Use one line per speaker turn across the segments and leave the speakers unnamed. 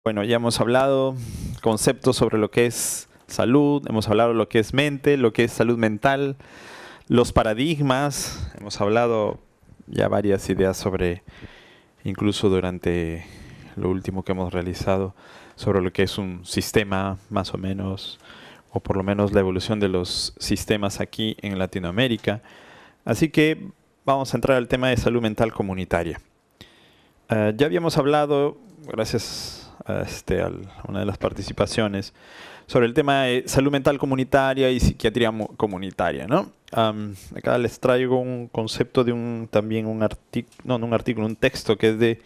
Bueno, ya hemos hablado conceptos sobre lo que es salud, hemos hablado lo que es mente, lo que es salud mental, los paradigmas, hemos hablado ya varias ideas sobre, incluso durante lo último que hemos realizado, sobre lo que es un sistema más o menos, o por lo menos la evolución de los sistemas aquí en Latinoamérica. Así que vamos a entrar al tema de salud mental comunitaria. Ya habíamos hablado, gracias a una de las participaciones, sobre el tema de salud mental comunitaria y psiquiatría comunitaria, ¿no? Acá les traigo un concepto de un artículo, no un artículo, un texto que es de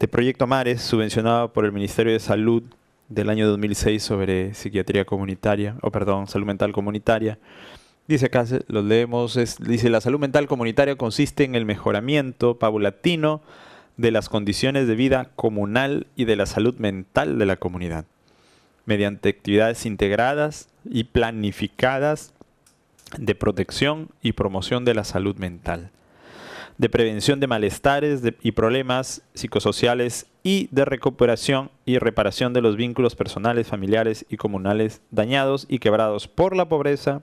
Proyecto Mares, subvencionado por el Ministerio de Salud del año 2006 sobre psiquiatría comunitaria, salud mental comunitaria. Dice acá, lo leemos, dice: la salud mental comunitaria consiste en el mejoramiento paulatino de las condiciones de vida comunal y de la salud mental de la comunidad, mediante actividades integradas y planificadas de protección y promoción de la salud mental, de prevención de malestares y problemas psicosociales y de recuperación y reparación de los vínculos personales, familiares y comunales dañados y quebrados por la pobreza,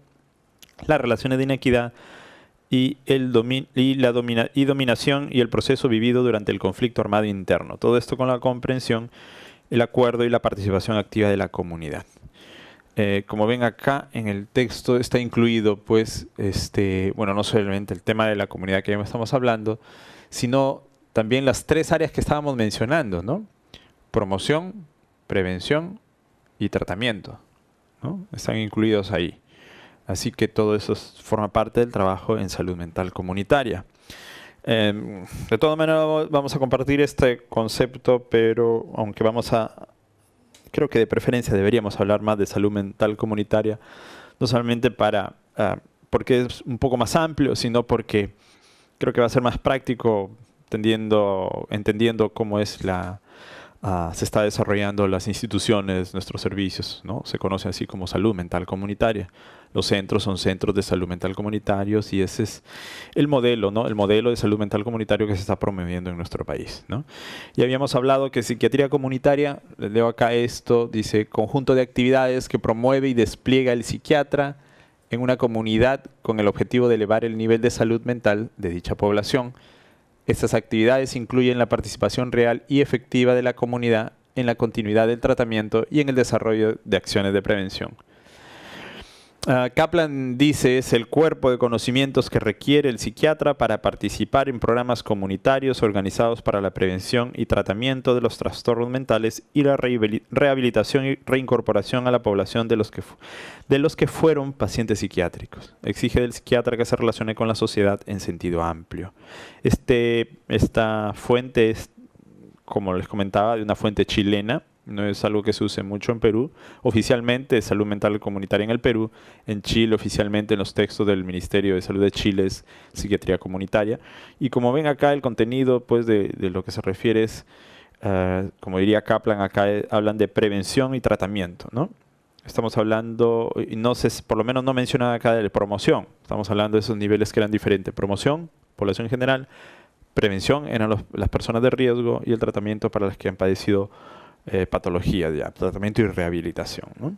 las relaciones de inequidad y dominación y el proceso vivido durante el conflicto armado interno. Todo esto con la comprensión, el acuerdo y la participación activa de la comunidad. Como ven acá en el texto está incluido, pues, no solamente el tema de la comunidad que ya estamos hablando, sino también las tres áreas que estábamos mencionando, ¿no? Promoción, prevención y tratamiento, ¿no? Están incluidos ahí. Así que todo eso forma parte del trabajo en salud mental comunitaria. De todas maneras vamos a compartir este concepto, pero aunque creo que de preferencia deberíamos hablar más de salud mental comunitaria, no solamente porque es un poco más amplio, sino porque creo que va a ser más práctico entendiendo cómo es se está desarrollando las instituciones, nuestros servicios, ¿no? Se conoce así como salud mental comunitaria. Los centros son centros de salud mental comunitarios y ese es el modelo, ¿no? El modelo de salud mental comunitario que se está promoviendo en nuestro país, ¿no? Ya habíamos hablado que psiquiatría comunitaria, les leo acá esto, dice: conjunto de actividades que promueve y despliega el psiquiatra en una comunidad con el objetivo de elevar el nivel de salud mental de dicha población. Estas actividades incluyen la participación real y efectiva de la comunidad en la continuidad del tratamiento y en el desarrollo de acciones de prevención. Kaplan dice: es el cuerpo de conocimientos que requiere el psiquiatra para participar en programas comunitarios organizados para la prevención y tratamiento de los trastornos mentales y la rehabilitación y reincorporación a la población de los que fueron pacientes psiquiátricos. Exige del psiquiatra que se relacione con la sociedad en sentido amplio. Esta fuente es, como les comentaba, de una fuente chilena. No es algo que se use mucho en Perú. Oficialmente es salud mental comunitaria en el Perú. En Chile, oficialmente, en los textos del Ministerio de Salud de Chile es psiquiatría comunitaria. Y como ven acá, el contenido, pues, de lo que se refiere es, como diría Kaplan, acá hablan de prevención y tratamiento, ¿no? Estamos hablando, y no sé, por lo menos no menciona acá de promoción. Estamos hablando de esos niveles que eran diferentes. Promoción, población en general. Prevención eran las personas de riesgo y el tratamiento para las que han padecido patologías, tratamiento y rehabilitación, ¿no?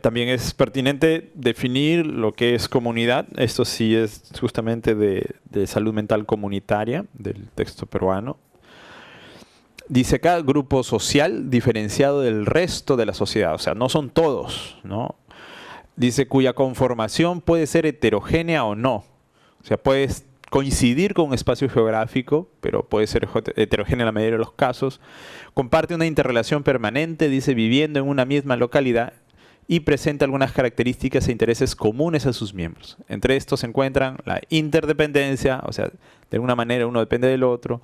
También es pertinente definir lo que es comunidad. Esto sí es justamente de salud mental comunitaria, del texto peruano. Dice acá: grupo social diferenciado del resto de la sociedad. O sea, no son todos, ¿no? Dice: cuya conformación puede ser heterogénea o no. O sea, puede coincidir con un espacio geográfico, pero puede ser heterogénea en la mayoría de los casos. Comparte una interrelación permanente, dice, viviendo en una misma localidad, y presenta algunas características e intereses comunes a sus miembros. Entre estos se encuentran la interdependencia, o sea, de alguna manera uno depende del otro,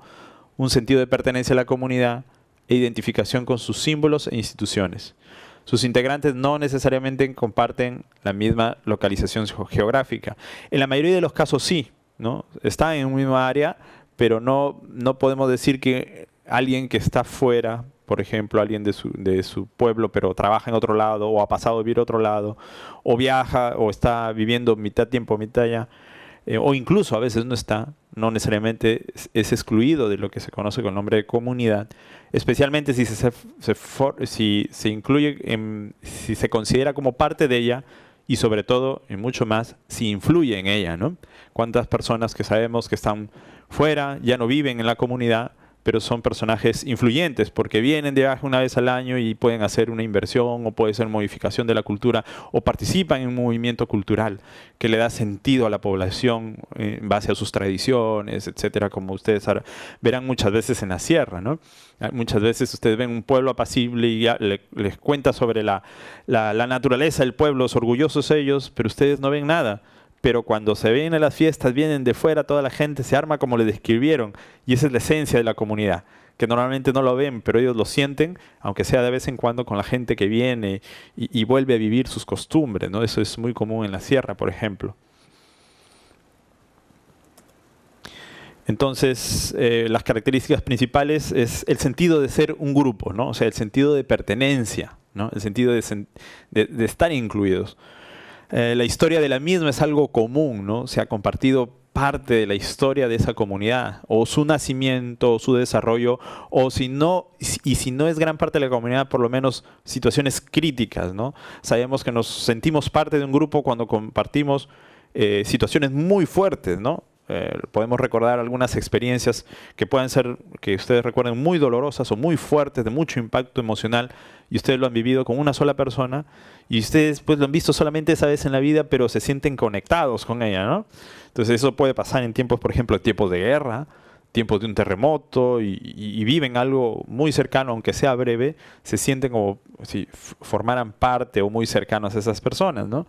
un sentido de pertenencia a la comunidad e identificación con sus símbolos e instituciones. Sus integrantes no necesariamente comparten la misma localización geográfica. En la mayoría de los casos sí, ¿no? Están en un mismo área, pero no podemos decir que alguien que está fuera, por ejemplo, alguien de su pueblo, pero trabaja en otro lado, o ha pasado a vivir a otro lado, o viaja, o está viviendo mitad tiempo, mitad allá, o incluso a veces no está, no necesariamente es excluido de lo que se conoce con el nombre de comunidad, especialmente si si se incluye, si se considera como parte de ella y sobre todo, y mucho más, si influye en ella, ¿no? ¿Cuántas personas que sabemos que están fuera, ya no viven en la comunidad, pero son personajes influyentes porque vienen de viaje una vez al año y pueden hacer una inversión o puede ser modificación de la cultura o participan en un movimiento cultural que le da sentido a la población en base a sus tradiciones, etcétera, como ustedes verán muchas veces en la sierra, ¿no? Muchas veces ustedes ven un pueblo apacible y ya les cuenta sobre la naturaleza del pueblo, orgullosos ellos, pero ustedes no ven nada. Pero cuando se ven en las fiestas, vienen de fuera, toda la gente se arma como les describieron. Y esa es la esencia de la comunidad, que normalmente no lo ven, pero ellos lo sienten, aunque sea de vez en cuando con la gente que viene y vuelve a vivir sus costumbres, ¿no? Eso es muy común en la sierra, por ejemplo. Entonces, las características principales es el sentido de ser un grupo, ¿no? O sea, el sentido de pertenencia, ¿no? El sentido de estar incluidos. La historia de la misma es algo común, ¿no? Se ha compartido parte de la historia de esa comunidad, o su nacimiento, o su desarrollo, o si no es gran parte de la comunidad, por lo menos situaciones críticas, ¿no? Sabemos que nos sentimos parte de un grupo cuando compartimos situaciones muy fuertes, ¿no? Podemos recordar algunas experiencias que pueden ser, que ustedes recuerden, muy dolorosas o muy fuertes, de mucho impacto emocional, y ustedes lo han vivido con una sola persona, y ustedes pues lo han visto solamente esa vez en la vida, pero se sienten conectados con ella, ¿no? Entonces eso puede pasar en tiempos, por ejemplo, tiempos de guerra, tiempos de un terremoto, y viven algo muy cercano, aunque sea breve, se sienten como si formaran parte o muy cercanos a esas personas, ¿no?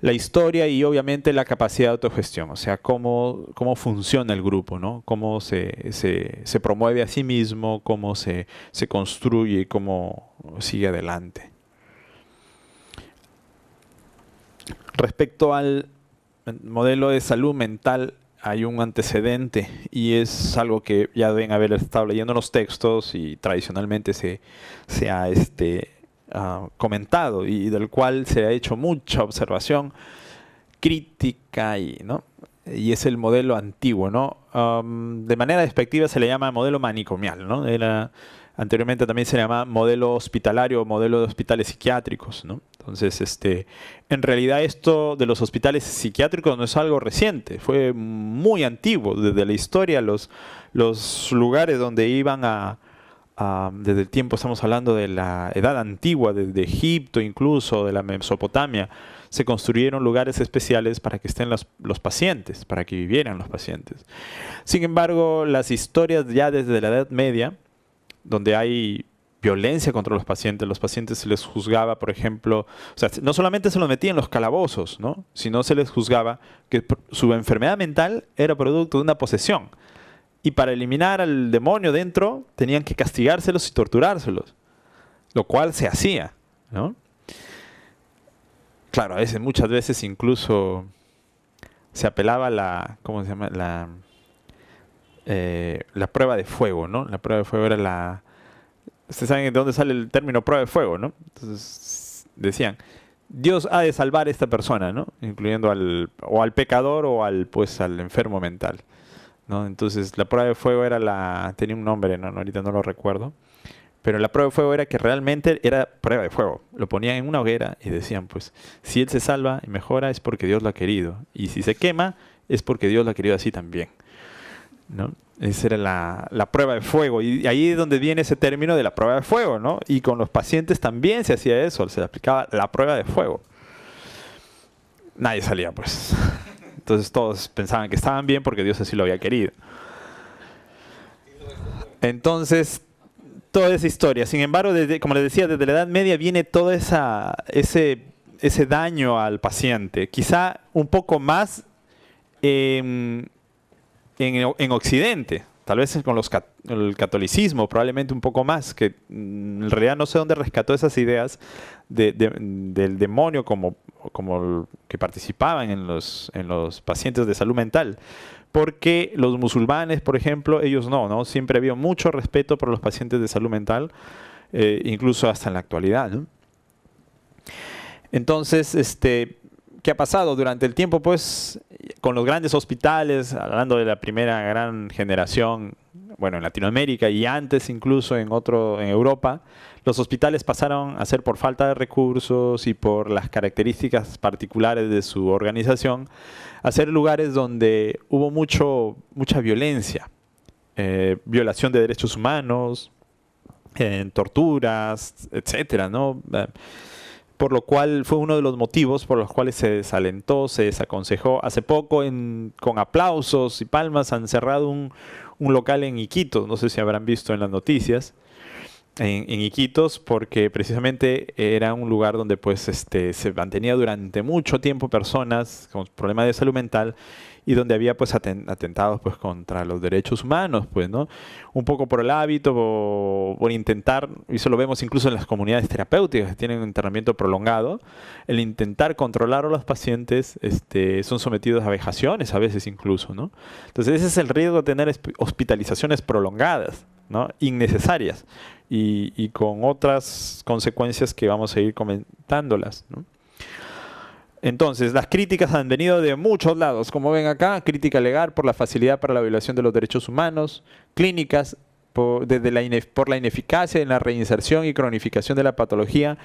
La historia y obviamente la capacidad de autogestión, o sea, cómo funciona el grupo, ¿no? Cómo se promueve a sí mismo, cómo se construye y cómo sigue adelante. Respecto al modelo de salud mental, hay un antecedente y es algo que ya deben haber estado leyendo los textos y tradicionalmente se ha comentado y del cual se ha hecho mucha observación crítica ¿no? Y es el modelo antiguo, ¿no? De manera despectiva se le llama modelo manicomial, ¿no? Anteriormente también se le llamaba modelo hospitalario o modelo de hospitales psiquiátricos, ¿no? Entonces, en realidad esto de los hospitales psiquiátricos no es algo reciente, fue muy antiguo, desde la historia, los lugares donde iban desde el tiempo, estamos hablando de la edad antigua, desde Egipto incluso, de la Mesopotamia, se construyeron lugares especiales para que estén los pacientes, para que vivieran los pacientes. Sin embargo, las historias ya desde la Edad Media, donde hay violencia contra los pacientes se les juzgaba, por ejemplo, o sea, no solamente se los metía en los calabozos, ¿no? Sino se les juzgaba que su enfermedad mental era producto de una posesión. Y para eliminar al demonio dentro, tenían que castigárselos y torturárselos, lo cual se hacía, ¿no? Claro, muchas veces incluso se apelaba a ¿cómo se llama? La prueba de fuego, ¿no? La prueba de fuego era ustedes saben de dónde sale el término prueba de fuego, ¿no? Entonces decían, Dios ha de salvar a esta persona, ¿no? Incluyendo al pecador o al enfermo mental, ¿no? Entonces la prueba de fuego tenía un nombre, ¿no? Ahorita no lo recuerdo, pero la prueba de fuego era que realmente era prueba de fuego. Lo ponían en una hoguera y decían, pues, si él se salva y mejora es porque Dios lo ha querido, y si se quema es porque Dios lo ha querido así también, ¿no? Esa era la prueba de fuego, y ahí es donde viene ese término de la prueba de fuego, ¿no? Y con los pacientes también se hacía eso, se aplicaba la prueba de fuego. Nadie salía, pues. Entonces todos pensaban que estaban bien porque Dios así lo había querido. Entonces, toda esa historia. Sin embargo, como les decía, desde la Edad Media viene todo ese daño al paciente. Quizá un poco más en Occidente. Tal vez con el catolicismo, probablemente un poco más, que en realidad no sé dónde rescató esas ideas del demonio como que participaban en los pacientes de salud mental. Porque los musulmanes, por ejemplo, ellos no siempre había mucho respeto por los pacientes de salud mental, incluso hasta en la actualidad, ¿no? Entonces, ¿qué ha pasado? Durante el tiempo, pues, con los grandes hospitales, hablando de la primera gran generación, bueno, en Latinoamérica y antes incluso en Europa, los hospitales pasaron a ser, por falta de recursos y por las características particulares de su organización, a ser lugares donde hubo mucha violencia, violación de derechos humanos, torturas, etcétera, ¿no? Por lo cual fue uno de los motivos por los cuales se desalentó, se desaconsejó. Hace poco, con aplausos y palmas, han cerrado un local en Iquitos, no sé si habrán visto en las noticias, en Iquitos, porque precisamente era un lugar donde pues, se mantenía durante mucho tiempo personas con problemas de salud mental y donde había pues atentados pues contra los derechos humanos, pues, ¿no? Un poco por el hábito, por intentar, y eso lo vemos incluso en las comunidades terapéuticas que tienen un internamiento prolongado, el intentar controlar a los pacientes, son sometidos a vejaciones a veces incluso, ¿no? Entonces ese es el riesgo de tener hospitalizaciones prolongadas, ¿no? Innecesarias y con otras consecuencias que vamos a ir comentándolas, ¿no? Entonces, las críticas han venido de muchos lados. Como ven acá, crítica legal por la facilidad para la violación de los derechos humanos, clínicas por la ineficacia en la reinserción y cronificación de la patología.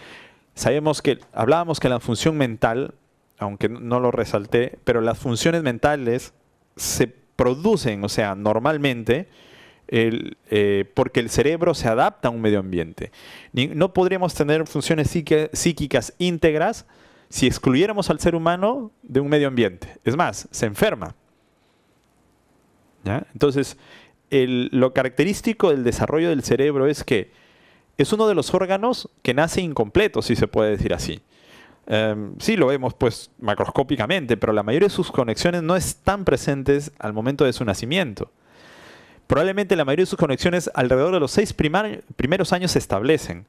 Hablábamos que la función mental, aunque no lo resalté, pero las funciones mentales se producen, o sea, normalmente, porque el cerebro se adapta a un medio ambiente. No podríamos tener funciones psíquicas íntegras si excluyéramos al ser humano de un medio ambiente. Es más, se enferma. ¿Ya? Entonces, lo característico del desarrollo del cerebro es que es uno de los órganos que nace incompleto, si se puede decir así. Sí, lo vemos pues macroscópicamente, pero la mayoría de sus conexiones no están presentes al momento de su nacimiento. Probablemente la mayoría de sus conexiones alrededor de los 6 primeros años se establecen.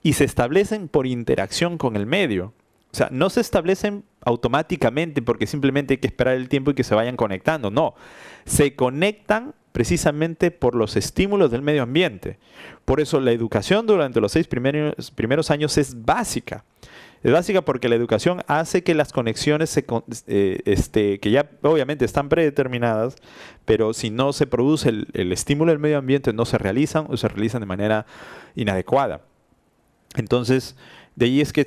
Y se establecen por interacción con el medio. O sea, no se establecen automáticamente porque simplemente hay que esperar el tiempo y que se vayan conectando. No, se conectan precisamente por los estímulos del medio ambiente. Por eso la educación durante los 6 primeros años es básica. Es básica porque la educación hace que las conexiones, que ya obviamente están predeterminadas, pero si no se produce el estímulo del medio ambiente, no se realizan o se realizan de manera inadecuada. Entonces, de ahí es que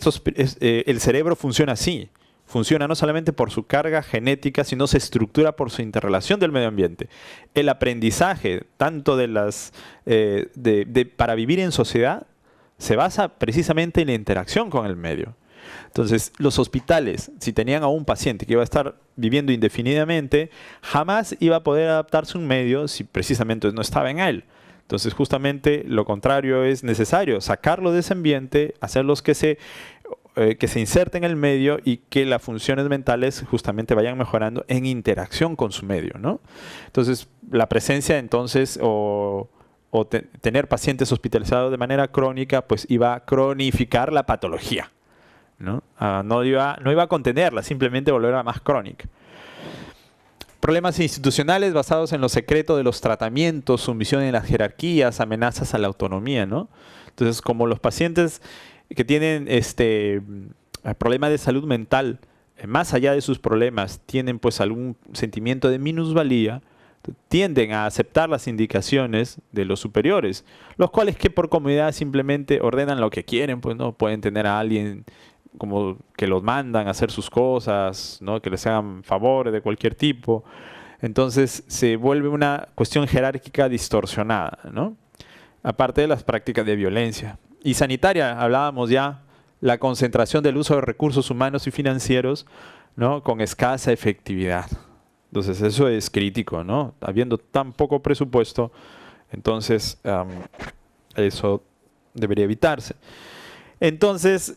el cerebro funciona así. Funciona no solamente por su carga genética, sino se estructura por su interrelación del medio ambiente. El aprendizaje, tanto para vivir en sociedad, se basa precisamente en la interacción con el medio. Entonces, los hospitales, si tenían a un paciente que iba a estar viviendo indefinidamente, jamás iba a poder adaptarse a un medio si precisamente no estaba en él. Entonces, justamente lo contrario es necesario, sacarlo de ese ambiente, hacerlos que se inserten en el medio y que las funciones mentales justamente vayan mejorando en interacción con su medio, ¿no? Entonces, la presencia entonces tener pacientes hospitalizados de manera crónica, pues iba a cronificar la patología, ¿no? No iba a contenerla, simplemente volverla más crónica. Problemas institucionales basados en lo secreto de los tratamientos, sumisión en las jerarquías, amenazas a la autonomía, ¿no? Entonces, como los pacientes que tienen problemas de salud mental, más allá de sus problemas, tienen pues algún sentimiento de minusvalía, tienden a aceptar las indicaciones de los superiores, los cuales que por comodidad simplemente ordenan lo que quieren, pues no pueden tener a alguien como que los mandan a hacer sus cosas, ¿no? Que les hagan favores de cualquier tipo. Entonces se vuelve una cuestión jerárquica distorsionada, ¿no? Aparte de las prácticas de violencia. Y sanitaria, hablábamos ya, la concentración del uso de recursos humanos y financieros, ¿no? Con escasa efectividad. Entonces eso es crítico, ¿no? Habiendo tan poco presupuesto, entonces eso debería evitarse. Entonces,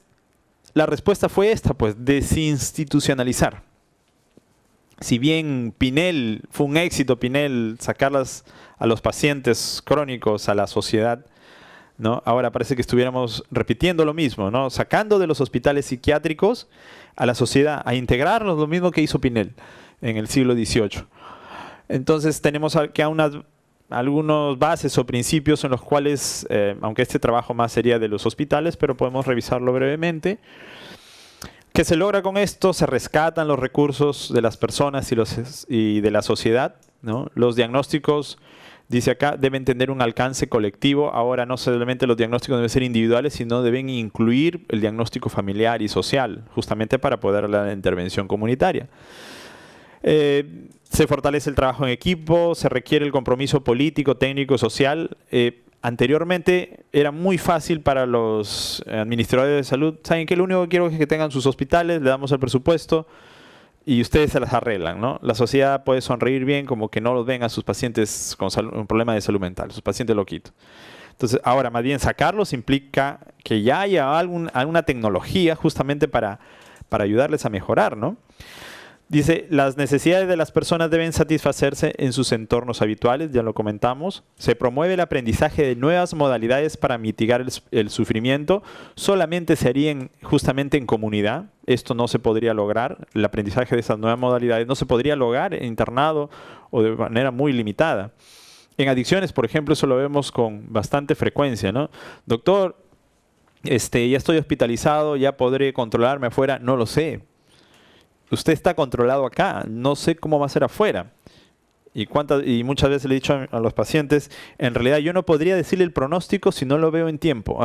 la respuesta fue esta, pues, desinstitucionalizar. Si bien Pinel, fue un éxito Pinel sacarlas a los pacientes crónicos a la sociedad, ¿no? Ahora parece que estuviéramos repitiendo lo mismo, ¿no? Sacando de los hospitales psiquiátricos a la sociedad, a integrarlos, lo mismo que hizo Pinel en el siglo XVIII. Entonces tenemos que algunos bases o principios en los cuales, aunque este trabajo más sería de los hospitales, pero podemos revisarlo brevemente. ¿Qué se logra con esto? Se rescatan los recursos de las personas y de la sociedad, ¿no? Los diagnósticos, dice acá, deben tener un alcance colectivo. Ahora no solamente los diagnósticos deben ser individuales, sino deben incluir el diagnóstico familiar y social, justamente para poder dar la intervención comunitaria. Se fortalece el trabajo en equipo, se requiere el compromiso político, técnico, social. Anteriormente era muy fácil para los administradores de salud. ¿Saben qué? Lo único que quiero es que tengan sus hospitales, le damos el presupuesto y ustedes se las arreglan, ¿no? La sociedad puede sonreír bien como que no los ven a sus pacientes con un problema de salud mental, sus pacientes loquitos. Entonces, ahora más bien sacarlos implica que ya haya alguna tecnología justamente para ayudarles a mejorar, ¿no? Dice, las necesidades de las personas deben satisfacerse en sus entornos habituales, ya lo comentamos. Se promueve el aprendizaje de nuevas modalidades para mitigar el sufrimiento. Solamente se haría justamente en comunidad. Esto no se podría lograr. El aprendizaje de esas nuevas modalidades no se podría lograr en internado o de manera muy limitada. En adicciones, por ejemplo, eso lo vemos con bastante frecuencia, ¿no? Doctor, ya estoy hospitalizado, ya podré controlarme afuera. No lo sé. Usted está controlado acá, no sé cómo va a ser afuera. Y muchas veces le he dicho a los pacientes, en realidad yo no podría decirle el pronóstico si no lo veo en tiempo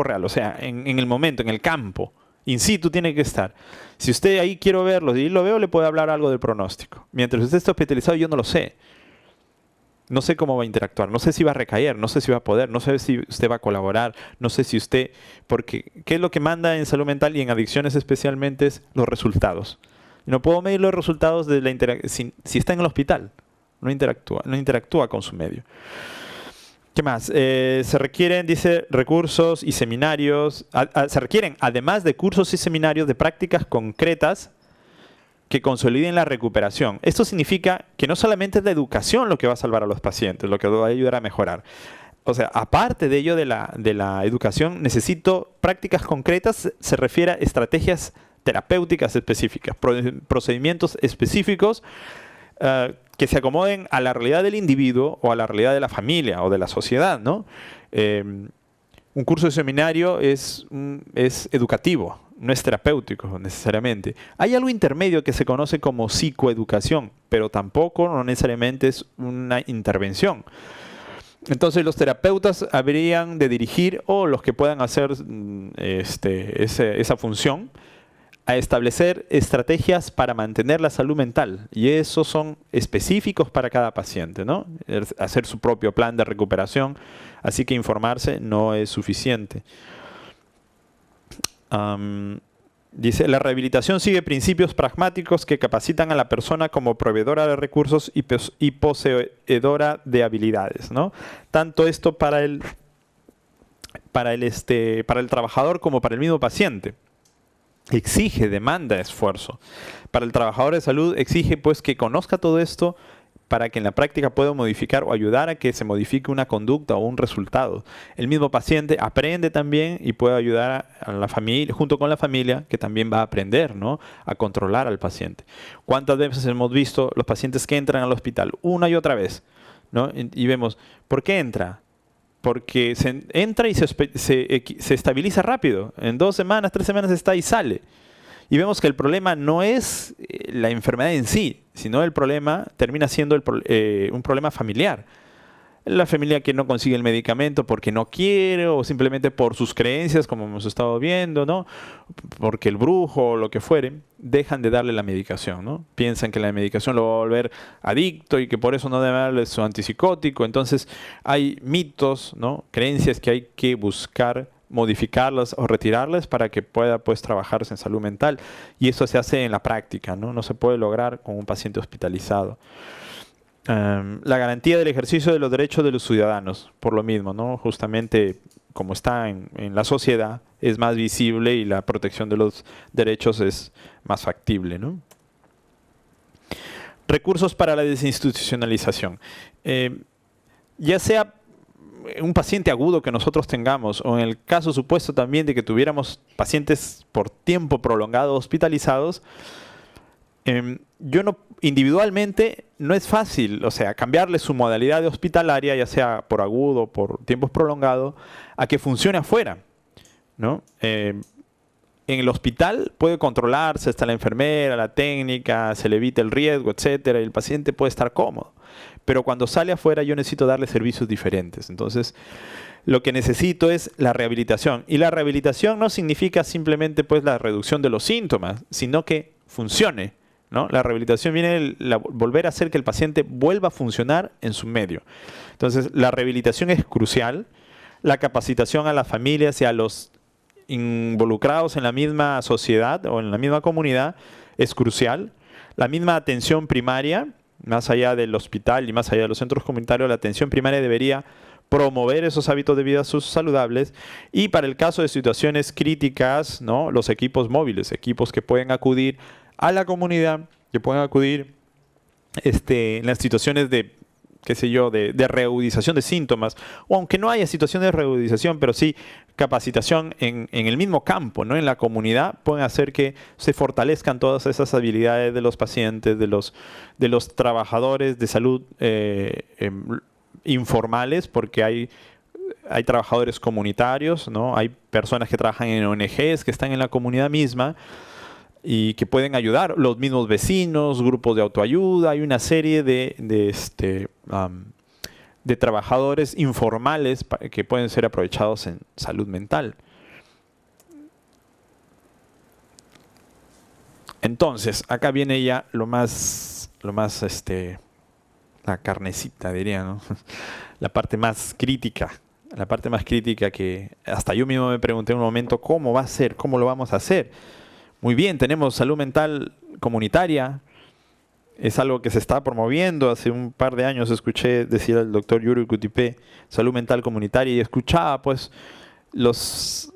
real, o sea, en el momento, en el campo. In situ tiene que estar. Si usted ahí quiero verlo y lo veo, le puede hablar algo del pronóstico. Mientras usted esté hospitalizado, yo no lo sé. No sé cómo va a interactuar, no sé si va a recaer, no sé si va a poder, no sé si usted va a colaborar, no sé si usted... Porque, ¿qué es lo que manda en salud mental y en adicciones especialmente? Es los resultados. No puedo medir los resultados de la si está en el hospital, no interactúa con su medio. ¿Qué más? Se requieren, dice, recursos y seminarios. Se requieren, además de cursos y seminarios, de prácticas concretas que consoliden la recuperación. Esto significa que no solamente es la educación lo que va a salvar a los pacientes, lo que va a ayudar a mejorar. O sea, aparte de ello de la educación, necesito prácticas concretas, se refiere a estrategias terapéuticas específicas, procedimientos específicos que se acomoden a la realidad del individuo o a la realidad de la familia o de la sociedad, ¿no? Un curso de seminario es educativo, no es terapéutico necesariamente. Hay algo intermedio que se conoce como psicoeducación, pero tampoco no necesariamente es una intervención. Entonces los terapeutas habrían de dirigir, o los que puedan hacer esa función, a establecer estrategias para mantener la salud mental. Y esos son específicos para cada paciente, ¿no? Hacer su propio plan de recuperación. Así que informarse no es suficiente. Dice, la rehabilitación sigue principios pragmáticos que capacitan a la persona como proveedora de recursos y poseedora de habilidades, ¿no? Tanto esto para el trabajador como para el mismo paciente. Exige, demanda esfuerzo. Para el trabajador de salud exige pues que conozca todo esto para que en la práctica pueda modificar o ayudar a que se modifique una conducta o un resultado. El mismo paciente aprende también y puede ayudar a la familia, junto con la familia, que también va a aprender, ¿no?, a controlar al paciente. ¿Cuántas veces hemos visto los pacientes que entran al hospital una y otra vez, ¿no? Y vemos, ¿por qué entra? Porque entra y se estabiliza rápido. En 2 semanas, 3 semanas está y sale. Y vemos que el problema no es la enfermedad en sí, sino el problema termina siendo un problema familiar. La familia que no consigue el medicamento porque no quiere o simplemente por sus creencias, como hemos estado viendo, ¿no? Porque el brujo o lo que fuere, dejan de darle la medicación, ¿no? Piensan que la medicación lo va a volver adicto y que por eso no debe darle su antipsicótico. Entonces hay mitos, ¿no?, creencias que hay que buscar modificarlas o retirarlas para que pueda pues trabajarse en salud mental, y eso se hace en la práctica, ¿no? No se puede lograr con un paciente hospitalizado. La garantía del ejercicio de los derechos de los ciudadanos, por lo mismo, ¿no? Justamente como está en la sociedad, es más visible y la protección de los derechos es más factible, ¿no? Recursos para la desinstitucionalización. Ya sea un paciente agudo que nosotros tengamos, o en el caso supuesto también de que tuviéramos pacientes por tiempo prolongado hospitalizados, individualmente no es fácil, o sea, cambiarle su modalidad de hospitalaria, ya sea por agudo o por tiempos prolongados, a que funcione afuera, ¿no? En en el hospital puede controlarse, está la enfermera, la técnica, se le evita el riesgo, etcétera, y el paciente puede estar cómodo. Pero cuando sale afuera yo necesito darle servicios diferentes. Entonces, lo que necesito es la rehabilitación. Y la rehabilitación no significa simplemente pues la reducción de los síntomas, sino que funcione, ¿no? La rehabilitación viene volver a hacer que el paciente vuelva a funcionar en su medio. Entonces, la rehabilitación es crucial. La capacitación a las familias y a los involucrados en la misma sociedad o en la misma comunidad es crucial. La misma atención primaria, más allá del hospital y más allá de los centros comunitarios, la atención primaria debería promover esos hábitos de vida saludables. Y para el caso de situaciones críticas, ¿no? Los equipos móviles, equipos que pueden acudir a la comunidad, que pueden acudir en las situaciones de, qué sé yo, de reagudización de síntomas, o aunque no haya situaciones de reagudización, pero sí capacitación en el mismo campo, ¿no? En la comunidad, pueden hacer que se fortalezcan todas esas habilidades de los pacientes, de los trabajadores de salud informales, porque hay trabajadores comunitarios, ¿no? Hay personas que trabajan en ONGs, que están en la comunidad misma, y que pueden ayudar, los mismos vecinos, grupos de autoayuda. Hay una serie de trabajadores informales que pueden ser aprovechados en salud mental. Entonces, acá viene ya la carnecita, diría, ¿no? La parte más crítica que hasta yo mismo me pregunté en un momento, ¿cómo va a ser? ¿Cómo lo vamos a hacer? Muy bien, tenemos salud mental comunitaria, es algo que se está promoviendo. Hace un par de años escuché decir al doctor Yuri Kutipe salud mental comunitaria y escuchaba pues los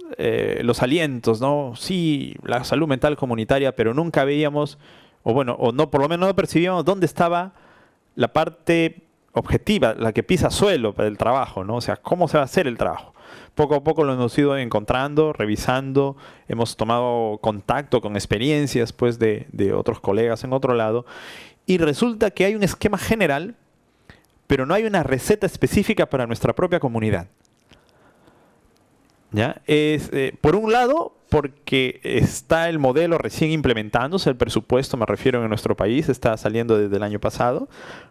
alientos, ¿no? Sí, la salud mental comunitaria, pero nunca veíamos, por lo menos no percibíamos dónde estaba la parte objetiva, la que pisa suelo para el trabajo, ¿no? O sea, ¿cómo se va a hacer el trabajo? Poco a poco lo hemos ido encontrando, revisando, hemos tomado contacto con experiencias pues, de otros colegas en otro lado, y resulta que hay un esquema general, pero no hay una receta específica para nuestra propia comunidad. ¿Ya? Por un lado, porque está el modelo recién implementándose, el presupuesto, me refiero, en nuestro país, está saliendo desde el año pasado,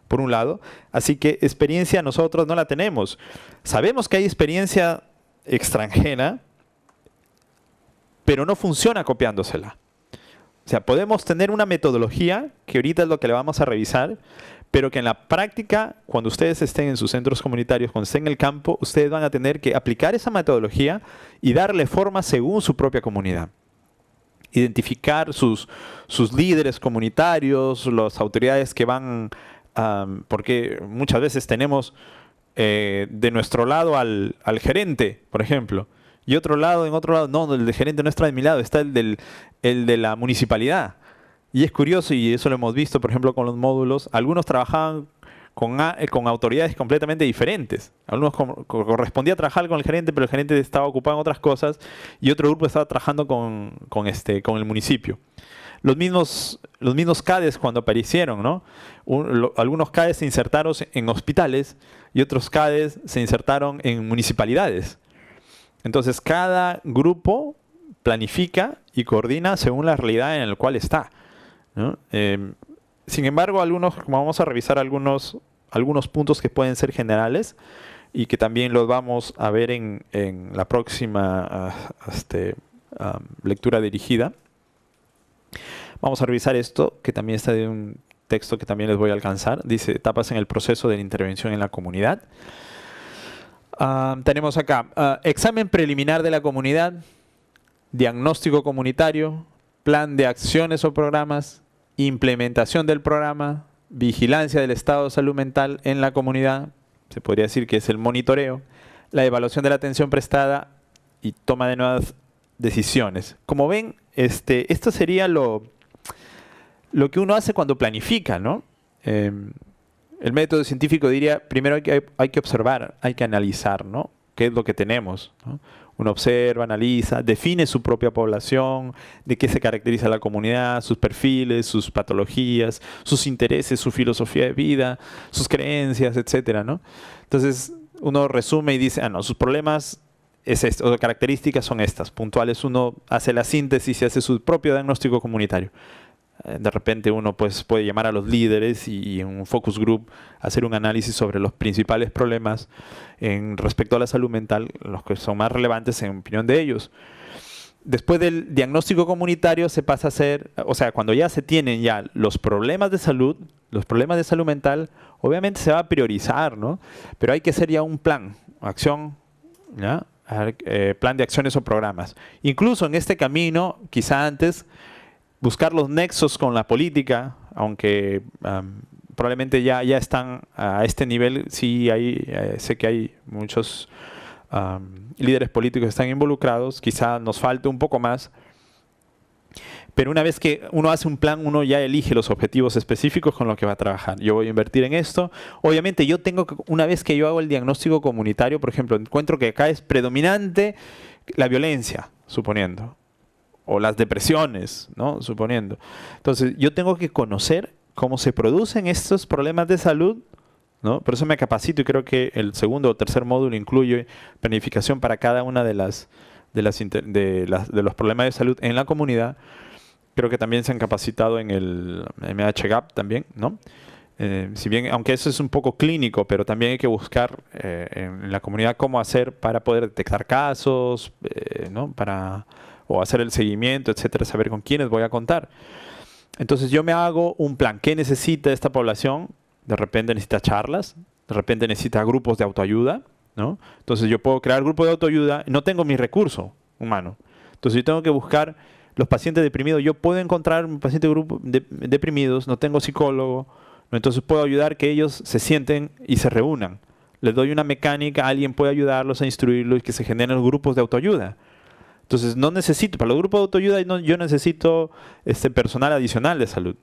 por un lado. Así que experiencia nosotros no la tenemos. Sabemos que hay experiencia extranjera, pero no funciona copiándosela. O sea, podemos tener una metodología, que ahorita es lo que le vamos a revisar, pero que en la práctica, cuando ustedes estén en sus centros comunitarios, cuando estén en el campo, ustedes van a tener que aplicar esa metodología y darle forma según su propia comunidad. Identificar sus líderes comunitarios, las autoridades que van, porque muchas veces tenemos de nuestro lado al gerente, por ejemplo, y en otro lado, no, el gerente no está de mi lado, está el de la municipalidad. Y es curioso, y eso lo hemos visto, por ejemplo, con los módulos. Algunos trabajaban con autoridades completamente diferentes. Algunos correspondía trabajar con el gerente, pero el gerente estaba ocupado en otras cosas, y otro grupo estaba trabajando con el municipio. Los mismos CADES cuando aparecieron, ¿no? Algunos CADES se insertaron en hospitales y otros CADES se insertaron en municipalidades. Entonces, cada grupo planifica y coordina según la realidad en la cual está, ¿no? Sin embargo, como vamos a revisar algunos puntos que pueden ser generales y que también los vamos a ver en la próxima lectura dirigida. Vamos a revisar esto, que también está de un texto que también les voy a alcanzar. Dice, etapas en el proceso de la intervención en la comunidad. Tenemos acá, examen preliminar de la comunidad, diagnóstico comunitario, plan de acciones o programas, implementación del programa, vigilancia del estado de salud mental en la comunidad, se podría decir que es el monitoreo, la evaluación de la atención prestada y toma de nuevas decisiones. Como ven, esto sería lo que uno hace cuando planifica, ¿no? El método científico diría, primero hay que observar, hay que analizar, ¿no? ¿Qué es lo que tenemos, ¿no? Uno observa, analiza, define su propia población, de qué se caracteriza la comunidad, sus perfiles, sus patologías, sus intereses, su filosofía de vida, sus creencias, etcétera, ¿no? Entonces, uno resume y dice, sus problemas es esto, o características son estas, puntuales. Uno hace la síntesis y hace su propio diagnóstico comunitario. De repente uno pues, puede llamar a los líderes y en un focus group hacer un análisis sobre los principales problemas respecto a la salud mental, los que son más relevantes en opinión de ellos. Después del diagnóstico comunitario se pasa a hacer, o sea, cuando ya se tienen ya los problemas de salud mental, obviamente se va a priorizar, ¿no? Pero hay que hacer ya un plan, acción, ¿ya? Plan de acciones o programas. Incluso en este camino, quizá antes, buscar los nexos con la política, aunque probablemente ya están a este nivel. Sí, sé que hay muchos líderes políticos que están involucrados, quizá nos falte un poco más. Pero una vez que uno hace un plan, uno ya elige los objetivos específicos con los que va a trabajar. Yo voy a invertir en esto. Obviamente una vez que yo hago el diagnóstico comunitario, por ejemplo, encuentro que acá es predominante la violencia, suponiendo, o las depresiones, ¿no? Suponiendo. Entonces, yo tengo que conocer cómo se producen estos problemas de salud, ¿no? Por eso me capacito y creo que el segundo o tercer módulo incluye planificación para cada una de los problemas de salud en la comunidad. Creo que también se han capacitado en el MHGAP también, ¿no? Si bien, aunque eso es un poco clínico, pero también hay que buscar en la comunidad cómo hacer para poder detectar casos, ¿no? O hacer el seguimiento, etcétera, saber con quiénes voy a contar. Entonces yo me hago un plan. ¿Qué necesita esta población? De repente necesita charlas, de repente necesita grupos de autoayuda, ¿no? Entonces yo puedo crear grupos de autoayuda, no tengo mi recurso humano. Entonces yo tengo que buscar los pacientes deprimidos. Yo puedo encontrar un paciente grupo deprimidos, no tengo psicólogo, ¿no? Entonces puedo ayudar que ellos se sienten y se reúnan. Les doy una mecánica, alguien puede ayudarlos a instruirlos y que se generen grupos de autoayuda. Entonces no necesito, para los grupos de autoayuda yo necesito personal adicional de salud.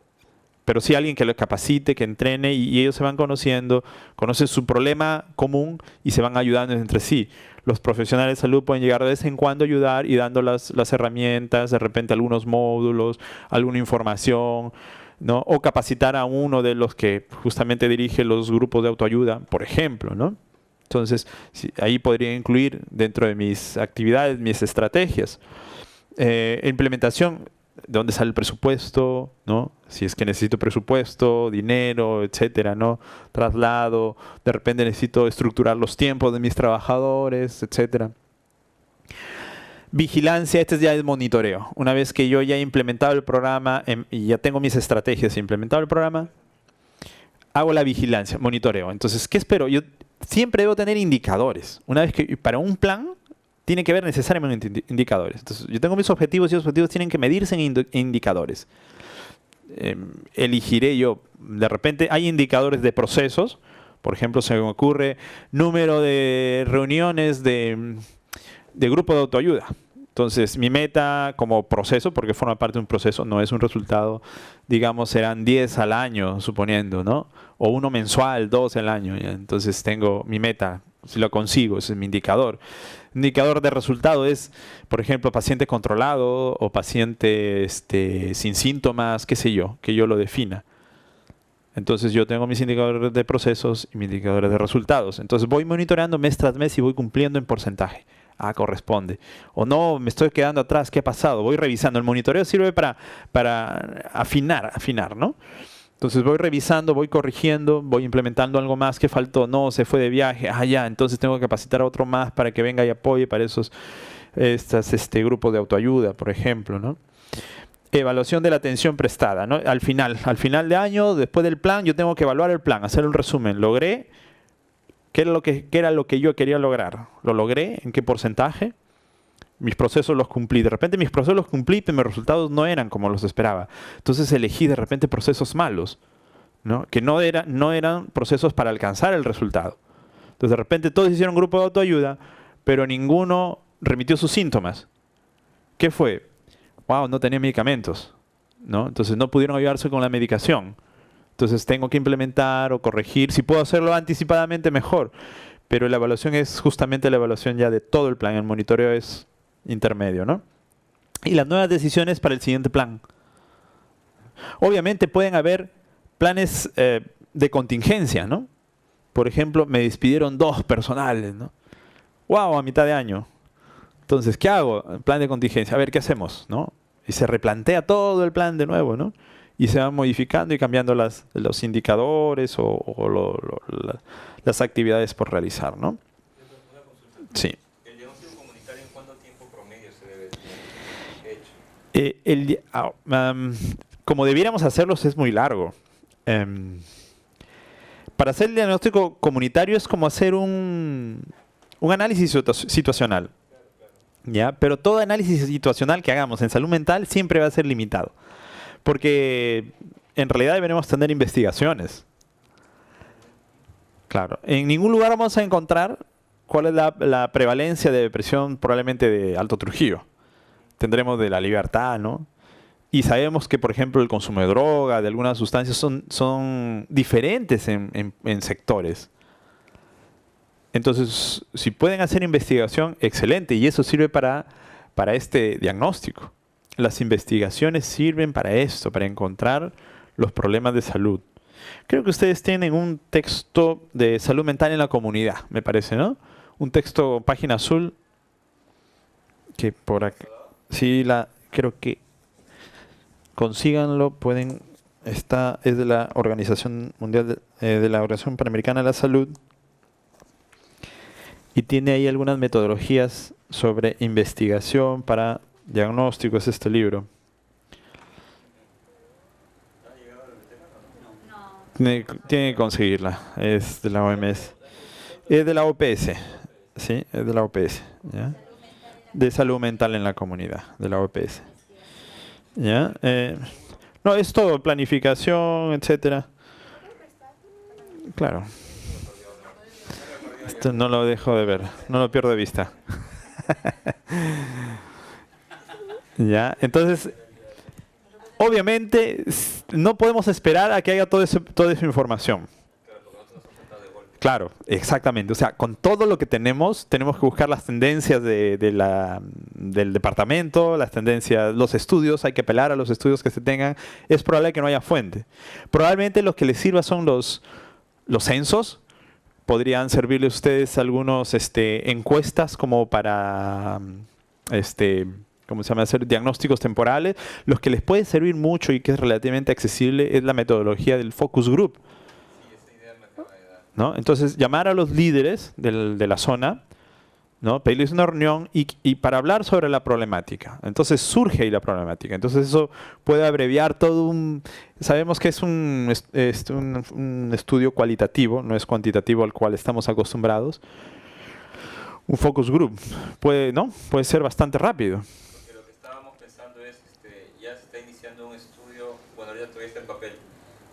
Pero sí alguien que los capacite, que entrene y ellos se van conociendo, conocen su problema común y se van ayudando entre sí. Los profesionales de salud pueden llegar de vez en cuando a ayudar y dando las herramientas, de repente algunos módulos, alguna información, ¿no? O capacitar a uno de los que justamente dirige los grupos de autoayuda, por ejemplo, ¿no? Entonces, ahí podría incluir dentro de mis actividades, mis estrategias. Implementación, ¿de dónde sale el presupuesto? ¿No? Si es que necesito presupuesto, dinero, etcétera, ¿no? Traslado, de repente necesito estructurar los tiempos de mis trabajadores, etcétera. Vigilancia, este ya es monitoreo. Una vez que yo ya he implementado el programa y ya tengo mis estrategias, he implementado el programa, hago la vigilancia, monitoreo. Entonces, ¿qué espero? Yo siempre debo tener indicadores. Una vez que para un plan tiene que haber necesariamente indicadores. Entonces, yo tengo mis objetivos y los objetivos tienen que medirse en indicadores. Elegiré yo, de repente hay indicadores de procesos. Por ejemplo, se me ocurre número de reuniones de grupo de autoayuda. Entonces, mi meta como proceso, porque forma parte de un proceso, no es un resultado, digamos, serán 10 al año, suponiendo, ¿no? O 1 mensual, 2 al año. ¿Ya? Entonces, tengo mi meta, si lo consigo, ese es mi indicador. Indicador de resultado es, por ejemplo, paciente controlado o paciente sin síntomas, qué sé yo, que yo lo defina. Entonces, yo tengo mis indicadores de procesos y mis indicadores de resultados. Entonces, voy monitoreando mes tras mes y voy cumpliendo en porcentaje. Corresponde. O no, me estoy quedando atrás, ¿qué ha pasado? Voy revisando. El monitoreo sirve para afinar, ¿no? Entonces voy revisando, voy corrigiendo, voy implementando algo más que faltó. No, se fue de viaje. Ya, entonces tengo que capacitar a otro más para que venga y apoye para esos grupos de autoayuda, por ejemplo, ¿no? Evaluación de la atención prestada, ¿no? Al final de año, después del plan, yo tengo que evaluar el plan, hacer un resumen. ¿Logré? ¿Qué era lo que yo quería lograr? ¿Lo logré? ¿En qué porcentaje? Mis procesos los cumplí. De repente mis procesos los cumplí, pero mis resultados no eran como los esperaba. Entonces elegí de repente procesos malos, ¿no? Que no eran procesos para alcanzar el resultado. Entonces de repente todos hicieron grupo de autoayuda, pero ninguno remitió sus síntomas. ¿Qué fue? Wow, no tenía medicamentos, ¿no? Entonces no pudieron ayudarse con la medicación. Entonces tengo que implementar o corregir. Si puedo hacerlo anticipadamente, mejor. Pero la evaluación es justamente la evaluación ya de todo el plan. El monitoreo es intermedio, ¿no? Y las nuevas decisiones para el siguiente plan. Obviamente pueden haber planes de contingencia, ¿no? Por ejemplo, me despidieron 2 personales, ¿no? ¡Wow! A mitad de año. Entonces, ¿qué hago? Plan de contingencia. A ver, ¿qué hacemos? ¿No? Y se replantea todo el plan de nuevo, ¿no? Y se van modificando y cambiando los indicadores las actividades por realizar, ¿no?
Una consulta.
Sí.
¿El diagnóstico comunitario en cuánto tiempo promedio se debe tener hecho?
Como debiéramos hacerlos es muy largo. Para hacer el diagnóstico comunitario es como hacer un análisis situacional. ¿Ya? Pero todo análisis situacional que hagamos en salud mental siempre va a ser limitado. Porque en realidad deberemos tener investigaciones. Claro, en ningún lugar vamos a encontrar cuál es la prevalencia de depresión probablemente de Alto Trujillo. Tendremos de La Libertad, ¿no? Y sabemos que, por ejemplo, el consumo de droga, de algunas sustancias, son diferentes en sectores. Entonces, si pueden hacer investigación, excelente. Y eso sirve para este diagnóstico. Las investigaciones sirven para esto, para encontrar los problemas de salud. Creo que ustedes tienen un texto de salud mental en la comunidad, me parece, ¿no? Un texto, página azul, que por acá... Sí, creo que consíganlo, pueden... es de la Organización Mundial, de la Organización Panamericana de la Salud. Y tiene ahí algunas metodologías sobre investigación para diagnóstico, es este libro. Tiene que conseguirla, es de la OMS. Es de la OPS, sí, es de la OPS, ¿ya? De salud mental en la comunidad, de la OPS. ¿Ya? No, es todo, planificación, etcétera. Claro. Esto no lo dejo de ver, no lo pierdo de vista. ¿Ya? Entonces, obviamente, no podemos esperar a que haya toda esa información. Claro, exactamente. O sea, con todo lo que tenemos que buscar las tendencias del departamento, las tendencias, los estudios, hay que apelar a los estudios que se tengan. Es probable que no haya fuente. Probablemente los que les sirva son los censos. Podrían servirle a ustedes algunos encuestas como para ¿cómo se llama? Hacer diagnósticos temporales. Los que les puede servir mucho y que es relativamente accesible es la metodología del focus group.
Sí, esa idea me acaba de dar.
¿No? Entonces, llamar a los líderes de la zona, ¿no? Pedirles una reunión y para hablar sobre la problemática. Entonces surge ahí la problemática. Entonces eso puede abreviar todo un... Sabemos que es un estudio cualitativo, no es cuantitativo al cual estamos acostumbrados. Un focus group puede ser bastante rápido.
Porque lo que estábamos pensando es, ya se está iniciando un estudio, bueno, ahorita todavía está en papel,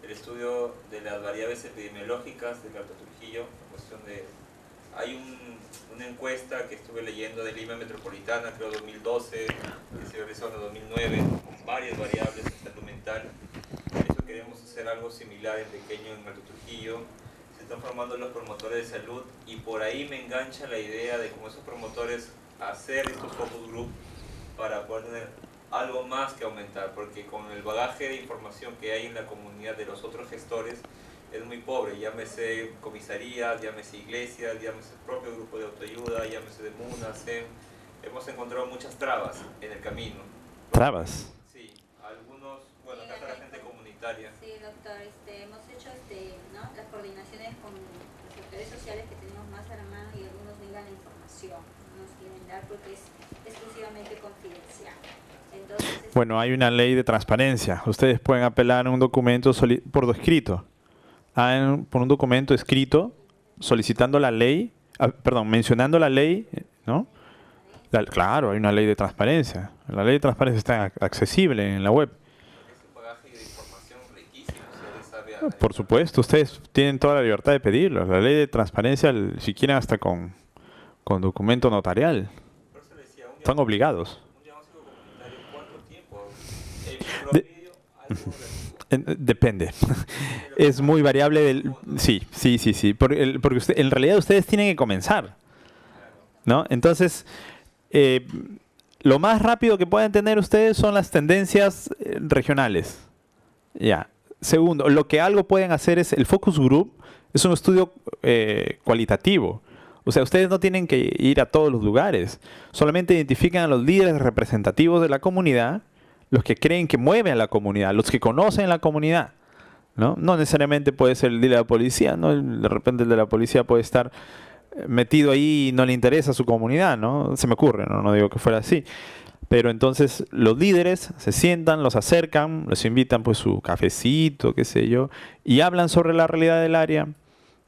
el estudio de las variables epidemiológicas del Alto Trujillo, en cuestión de... Hay una encuesta que estuve leyendo de Lima Metropolitana, creo 2012, que se realizó en 2009, con varias variables de salud mental. Eso queremos hacer algo similar en pequeño en Alto Trujillo. Se están formando los promotores de salud y por ahí me engancha la idea de como esos promotores hacer estos focus group para poder tener algo más que aumentar, porque con el bagaje de información que hay en la comunidad de los otros gestores, es muy pobre, llámese comisarías, llámese iglesias, llámese el propio grupo de autoayuda, llámese de MUNA, SEM. Hemos encontrado muchas trabas en el camino.
¿Trabas?
Sí, algunos, bueno, acá está la gente comunitaria.
Sí, doctor, hemos hecho ¿no? las coordinaciones con los sectores sociales que tenemos más a la mano y algunos negan la información, no nos quieren dar porque es exclusivamente confidencial. Entonces,
bueno, hay una ley de transparencia. Ustedes pueden apelar a un documento por escrito. Por un documento escrito solicitando la ley, mencionando la ley, ¿no? Claro, hay una ley de transparencia. La ley de transparencia está accesible en la web.
Ese bagaje de información riquísimo, si alguien sabe
Por supuesto, ustedes tienen toda la libertad de pedirlo. La ley de transparencia, si quieren hasta con documento notarial.
Por eso le decía,
Están obligados.
un diagnóstico comunitario, ¿cuánto tiempo? En promedio, algo
Depende. Es muy variable Sí. Porque en realidad ustedes tienen que comenzar, ¿no? Entonces, lo más rápido que pueden tener ustedes son las tendencias regionales. Ya. Segundo, lo que algo pueden hacer es el focus group, es un estudio cualitativo. O sea, ustedes no tienen que ir a todos los lugares. Solamente identifican a los líderes representativos de la comunidad, los que creen que mueven a la comunidad, los que conocen la comunidad, ¿no? No necesariamente puede ser el líder de la policía, ¿no? De repente el de la policía puede estar metido ahí y no le interesa a su comunidad, ¿no? Se me ocurre, ¿no? No digo que fuera así. Pero entonces los líderes se sientan, los acercan, los invitan pues su cafecito, qué sé yo, y hablan sobre la realidad del área,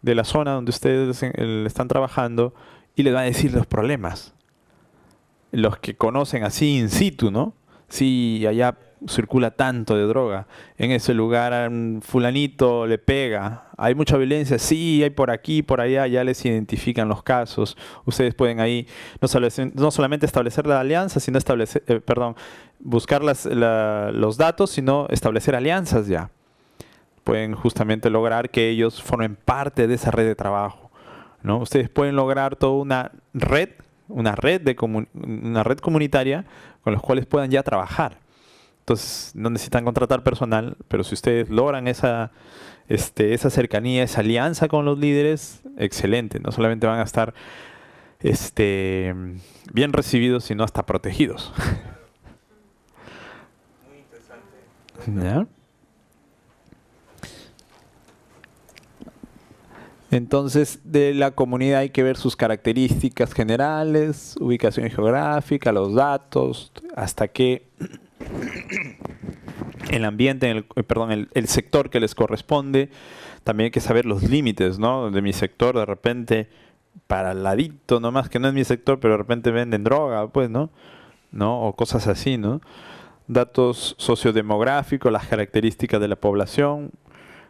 de la zona donde ustedes están trabajando, y les van a decir los problemas. Los que conocen así in situ, ¿no? Sí, allá circula tanto de droga, en ese lugar a un fulanito le pega, hay mucha violencia, sí, hay por aquí, por allá, ya les identifican los casos. Ustedes pueden ahí no solamente establecer la alianza, sino buscar los datos, sino establecer alianzas ya. Pueden justamente lograr que ellos formen parte de esa red de trabajo, ¿no? Ustedes pueden lograr toda una red comunitaria con los cuales puedan ya trabajar. Entonces no necesitan contratar personal, pero si ustedes logran esa cercanía, esa alianza con los líderes, excelente. No solamente van a estar bien recibidos, sino hasta protegidos.
Muy interesante.
¿Ya? Entonces, de la comunidad hay que ver sus características generales, ubicación geográfica, los datos, hasta que el ambiente, el sector que les corresponde. También hay que saber los límites, ¿no? De mi sector, de repente, para el ladito nomás, que no es mi sector, pero de repente venden droga, pues, ¿no? O cosas así, ¿no? Datos sociodemográficos, las características de la población.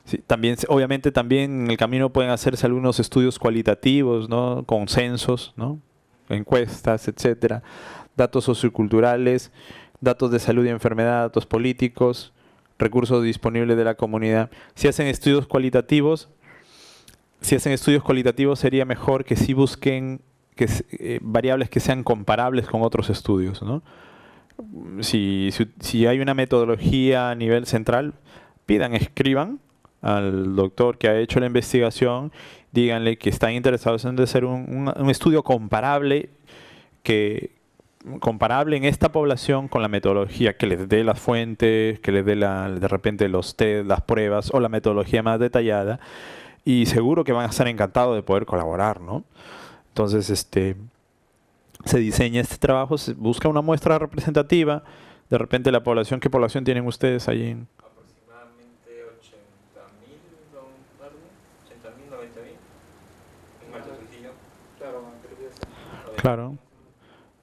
Sí, también, obviamente también en el camino pueden hacerse algunos estudios cualitativos, ¿no? Consensos, ¿no? Encuestas, etcétera. Datos socioculturales, datos de salud y enfermedad, datos políticos, recursos disponibles de la comunidad. Si hacen estudios cualitativos sería mejor que sí busquen variables que sean comparables con otros estudios, ¿no? Si hay una metodología a nivel central, escriban al doctor que ha hecho la investigación, díganle que están interesados en hacer un estudio comparable en esta población con la metodología, que les dé las fuentes, que les dé de repente los test, las pruebas o la metodología más detallada, y seguro que van a estar encantados de poder colaborar, ¿no? Entonces, se diseña este trabajo, se busca una muestra representativa, de repente la población. ¿Qué población tienen ustedes allí?
Aproximadamente 80.000, don Darwin, 80.000, 90.000 en Alto Trujillo.
Claro.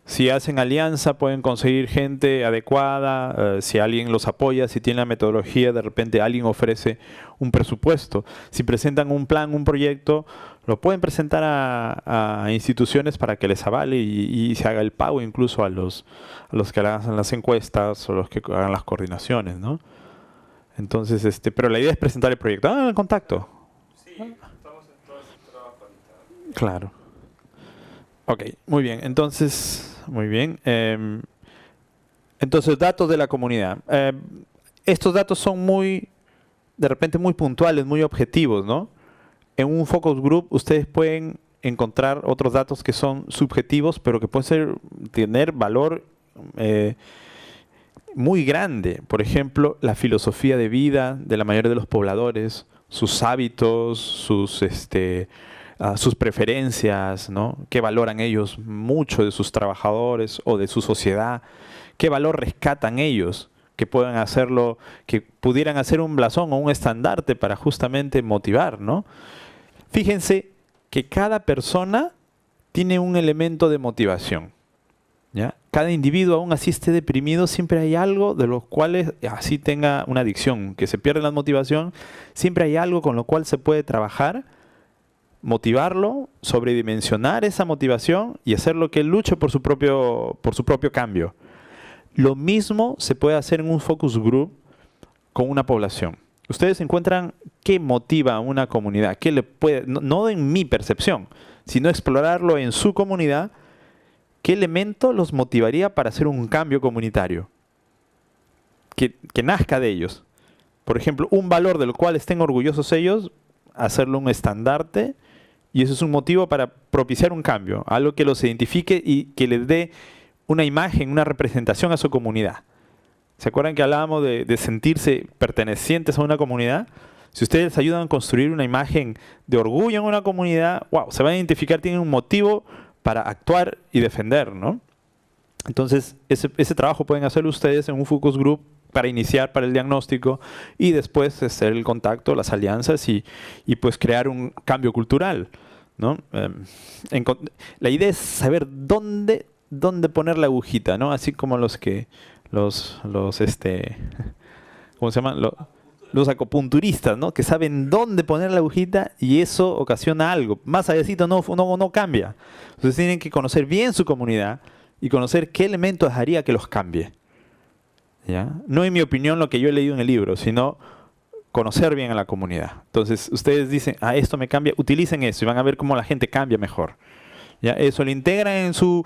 Si hacen alianza, pueden conseguir gente adecuada. Si alguien los apoya, si tienen la metodología, de repente alguien ofrece un presupuesto. Si presentan un plan, un proyecto, lo pueden presentar a instituciones para que les avale y se haga el pago incluso a los que hagan las encuestas o los que hagan las coordinaciones, ¿no? Entonces, pero la idea es presentar el proyecto. El contacto.
Sí, estamos en todo ese trabajo ahorita.
Claro. Ok, muy bien. Entonces, muy bien. Entonces, datos de la comunidad. Estos datos son de repente muy puntuales, muy objetivos, ¿no? En un focus group ustedes pueden encontrar otros datos que son subjetivos, pero que pueden tener valor muy grande. Por ejemplo, la filosofía de vida de la mayoría de los pobladores, sus hábitos, sus preferencias, ¿no? Qué valoran ellos mucho de sus trabajadores o de su sociedad, qué valor rescatan ellos, que puedan hacerlo, que pudieran hacer un blasón o un estandarte para justamente motivar, ¿no? Fíjense que cada persona tiene un elemento de motivación, ¿ya? Cada individuo, aún así esté deprimido, siempre hay algo de los cuales, así tenga una adicción, que se pierde la motivación, siempre hay algo con lo cual se puede trabajar, motivarlo, sobredimensionar esa motivación y hacerlo que él luche por su propio cambio. Lo mismo se puede hacer en un focus group con una población. Ustedes encuentran qué motiva a una comunidad, qué le puede, no en mi percepción, sino explorarlo en su comunidad, qué elemento los motivaría para hacer un cambio comunitario, que nazca de ellos. Por ejemplo, un valor del cual estén orgullosos ellos, hacerlo un estandarte Y eso es un motivo para propiciar un cambio, algo que los identifique y que les dé una imagen, una representación a su comunidad. ¿Se acuerdan que hablábamos de sentirse pertenecientes a una comunidad? Si ustedes ayudan a construir una imagen de orgullo en una comunidad, wow, se van a identificar, tienen un motivo para actuar y defender, ¿no? Entonces, ese trabajo pueden hacerlo ustedes en un focus group para iniciar, para el diagnóstico, y después hacer el contacto, las alianzas y pues crear un cambio cultural, ¿no? La idea es saber dónde poner la agujita, ¿no? Así como ¿cómo se llaman? Los acupunturistas, ¿no? Que saben dónde poner la agujita y eso ocasiona algo. Más allácito no cambia. Entonces tienen que conocer bien su comunidad y conocer qué elementos haría que los cambie. ¿Ya? No en mi opinión lo que yo he leído en el libro, sino conocer bien a la comunidad. Entonces ustedes dicen, esto me cambia, utilicen eso y van a ver cómo la gente cambia mejor. ¿Ya? Eso lo integran en su...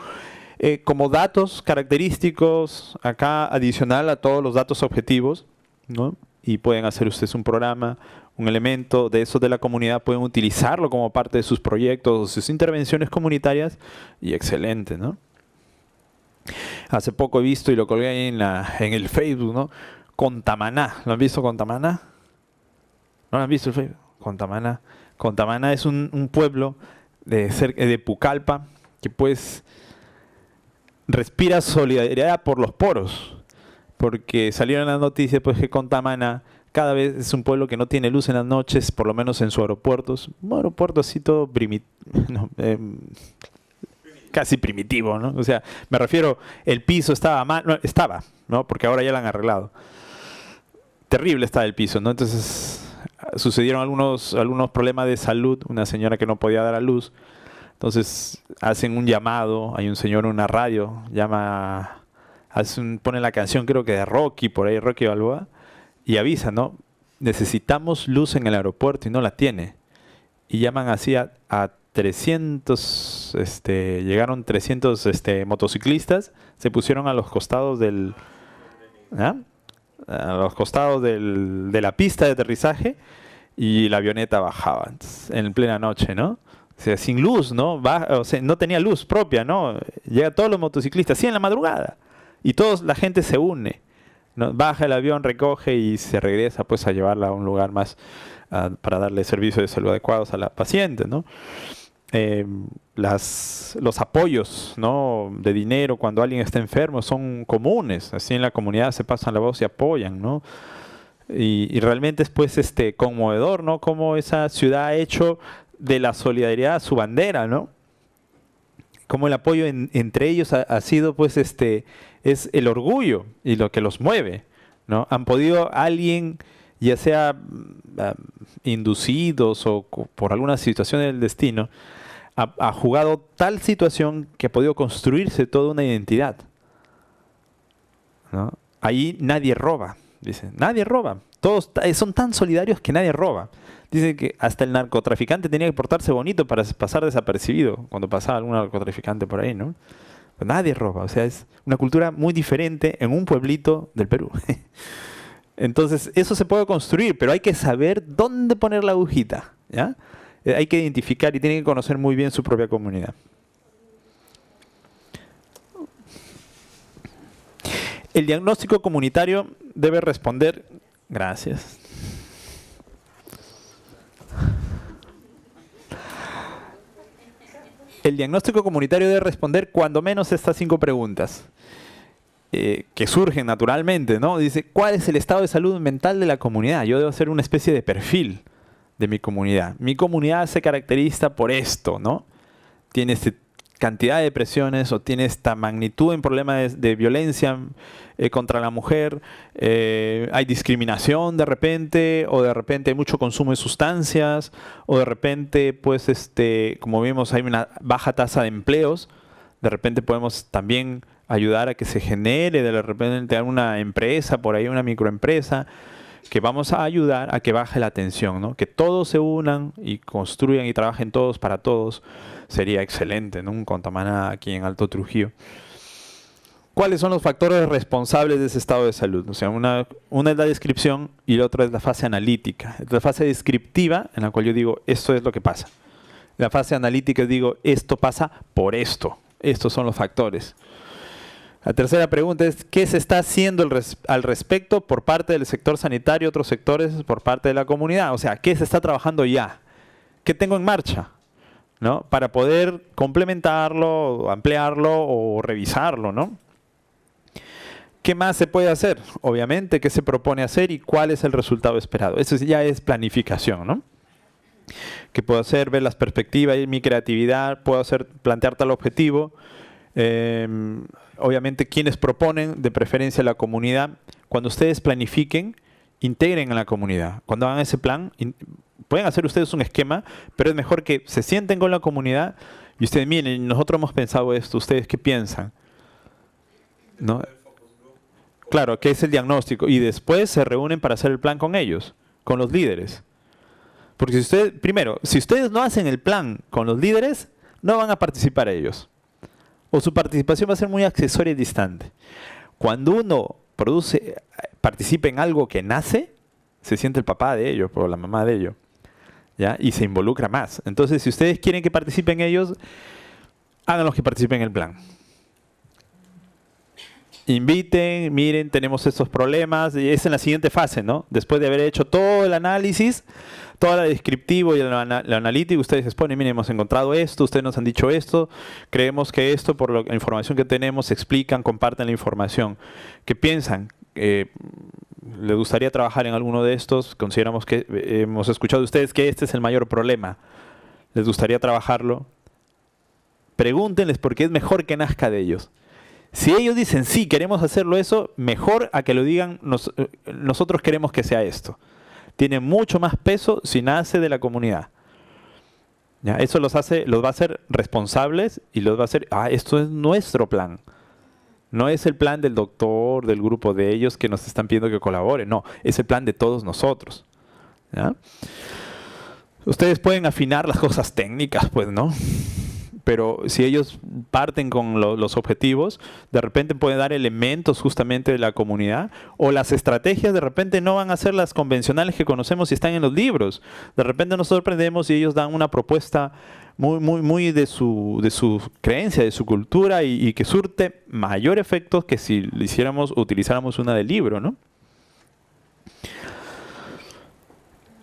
como datos característicos, acá adicional a todos los datos objetivos, ¿no? Y pueden hacer ustedes un programa, un elemento de esos de la comunidad, pueden utilizarlo como parte de sus proyectos, sus intervenciones comunitarias, y excelente, ¿no? Hace poco he visto y lo colgué ahí en el Facebook, ¿no? Contamaná, ¿lo han visto Contamaná? ¿No lo han visto el Facebook? Contamaná. Contamaná es un pueblo de Pucallpa que pues respira solidaridad por los poros. Porque salieron las noticias pues que Contamaná cada vez es un pueblo que no tiene luz en las noches, por lo menos en sus aeropuertos. Un aeropuerto así todo casi primitivo, ¿no? O sea, me refiero, el piso estaba mal, ¿no? Porque ahora ya lo han arreglado. Terrible está el piso, ¿no? Entonces sucedieron algunos problemas de salud, una señora que no podía dar a luz. Entonces hacen un llamado, hay un señor en una radio, pone la canción creo que de Rocky, por ahí Rocky Balboa, y avisa, ¿no? Necesitamos luz en el aeropuerto y no la tiene. Y llaman así a 300, llegaron 300 motociclistas, se pusieron a los costados de la pista de aterrizaje y la avioneta bajaba en plena noche, ¿no? O sea, sin luz, ¿no? O sea, no tenía luz propia, ¿no? Llega todos los motociclistas, sí, en la madrugada. Y la gente se une, ¿no? Baja el avión, recoge y se regresa pues a llevarla a un lugar más para darle servicios de salud adecuados a la paciente, ¿no? Los apoyos, ¿no? De dinero cuando alguien está enfermo son comunes. Así en la comunidad se pasan la voz y apoyan, ¿no? Y realmente es pues conmovedor, ¿no? Cómo esa ciudad ha hecho de la solidaridad su bandera, ¿no? Cómo el apoyo entre ellos ha sido pues es el orgullo y lo que los mueve, ¿no? Han podido alguien, ya sea inducidos o por alguna situación del destino, ha jugado tal situación que ha podido construirse toda una identidad, ¿no? Ahí nadie roba, dice, nadie roba. Todos son tan solidarios que nadie roba. Dice que hasta el narcotraficante tenía que portarse bonito para pasar desapercibido cuando pasaba algún narcotraficante por ahí, ¿no? Pero nadie roba, o sea, es una cultura muy diferente en un pueblito del Perú. Entonces, eso se puede construir, pero hay que saber dónde poner la agujita, ¿ya? Hay que identificar y tienen que conocer muy bien su propia comunidad. El diagnóstico comunitario debe responder... Gracias. El diagnóstico comunitario debe responder cuando menos estas 5 preguntas. Que surgen naturalmente, ¿no? Dice, ¿cuál es el estado de salud mental de la comunidad? Yo debo hacer una especie de perfil de mi comunidad. Mi comunidad se caracteriza por esto, ¿no? Tiene cantidad de depresiones o tiene esta magnitud en problemas de violencia contra la mujer, hay discriminación de repente, o de repente hay mucho consumo de sustancias, o de repente, pues, como vimos, hay una baja tasa de empleos. De repente podemos también ayudar a que se genere de repente una empresa, por ahí una microempresa, que vamos a ayudar a que baje la tensión, ¿no? Que todos se unan y construyan y trabajen todos para todos. Sería excelente, ¿no? Un Contamaná aquí en Alto Trujillo. ¿Cuáles son los factores responsables de ese estado de salud? O sea, una es la descripción y la otra es la fase analítica. Es la fase descriptiva en la cual yo digo, esto es lo que pasa. La fase analítica digo, esto pasa por esto. Estos son los factores. La tercera pregunta es, ¿qué se está haciendo al respecto por parte del sector sanitario, otros sectores por parte de la comunidad? O sea, ¿qué se está trabajando ya? ¿Qué tengo en marcha? ¿No? Para poder complementarlo, ampliarlo o revisarlo, ¿no? ¿Qué más se puede hacer? Obviamente, ¿qué se propone hacer y cuál es el resultado esperado? Eso ya es planificación, ¿no? ¿Qué puedo hacer? Ver las perspectivas y mi creatividad, puedo hacer, plantear tal objetivo. Obviamente, quienes proponen, de preferencia la comunidad, cuando ustedes planifiquen, integren a la comunidad. Cuando hagan ese plan, pueden hacer ustedes un esquema, pero es mejor que se sienten con la comunidad y ustedes, miren, nosotros hemos pensado esto, ¿ustedes qué piensan? ¿No? Claro, que es el diagnóstico. Y después se reúnen para hacer el plan con ellos, con los líderes. Porque si ustedes, primero, si ustedes no hacen el plan con los líderes, no van a participar ellos. O su participación va a ser muy accesoria y distante. Cuando uno participa en algo que nace, se siente el papá de ellos o la mamá de ellos, ¿ya? Y se involucra más. Entonces, si ustedes quieren que participen ellos, háganlos que participen en el plan. Inviten, miren, tenemos estos problemas, y es en la siguiente fase, ¿no? Después de haber hecho todo el análisis, todo el descriptivo y el analítico, ustedes exponen, miren, hemos encontrado esto, ustedes nos han dicho esto, creemos que esto, por la información que tenemos, explican, comparten la información. ¿Qué piensan? ¿Les gustaría trabajar en alguno de estos? Consideramos que hemos escuchado de ustedes que este es el mayor problema. ¿Les gustaría trabajarlo? Pregúntenles porque es mejor que nazca de ellos. Si ellos dicen, sí, queremos hacerlo eso, mejor a que lo digan, nosotros queremos que sea esto. Tiene mucho más peso si nace de la comunidad. ¿Ya? Eso los va a hacer responsables y los va a hacer, esto es nuestro plan. No es el plan del doctor, del grupo de ellos que nos están pidiendo que colaboren. No, es el plan de todos nosotros. ¿Ya? Ustedes pueden afinar las cosas técnicas, pues, ¿no? Pero si ellos parten con los objetivos, de repente pueden dar elementos justamente de la comunidad, o las estrategias de repente no van a ser las convencionales que conocemos y están en los libros. De repente nos sorprendemos y ellos dan una propuesta muy de su creencia, de su cultura y que surte mayor efecto que si utilizáramos una del libro, ¿no?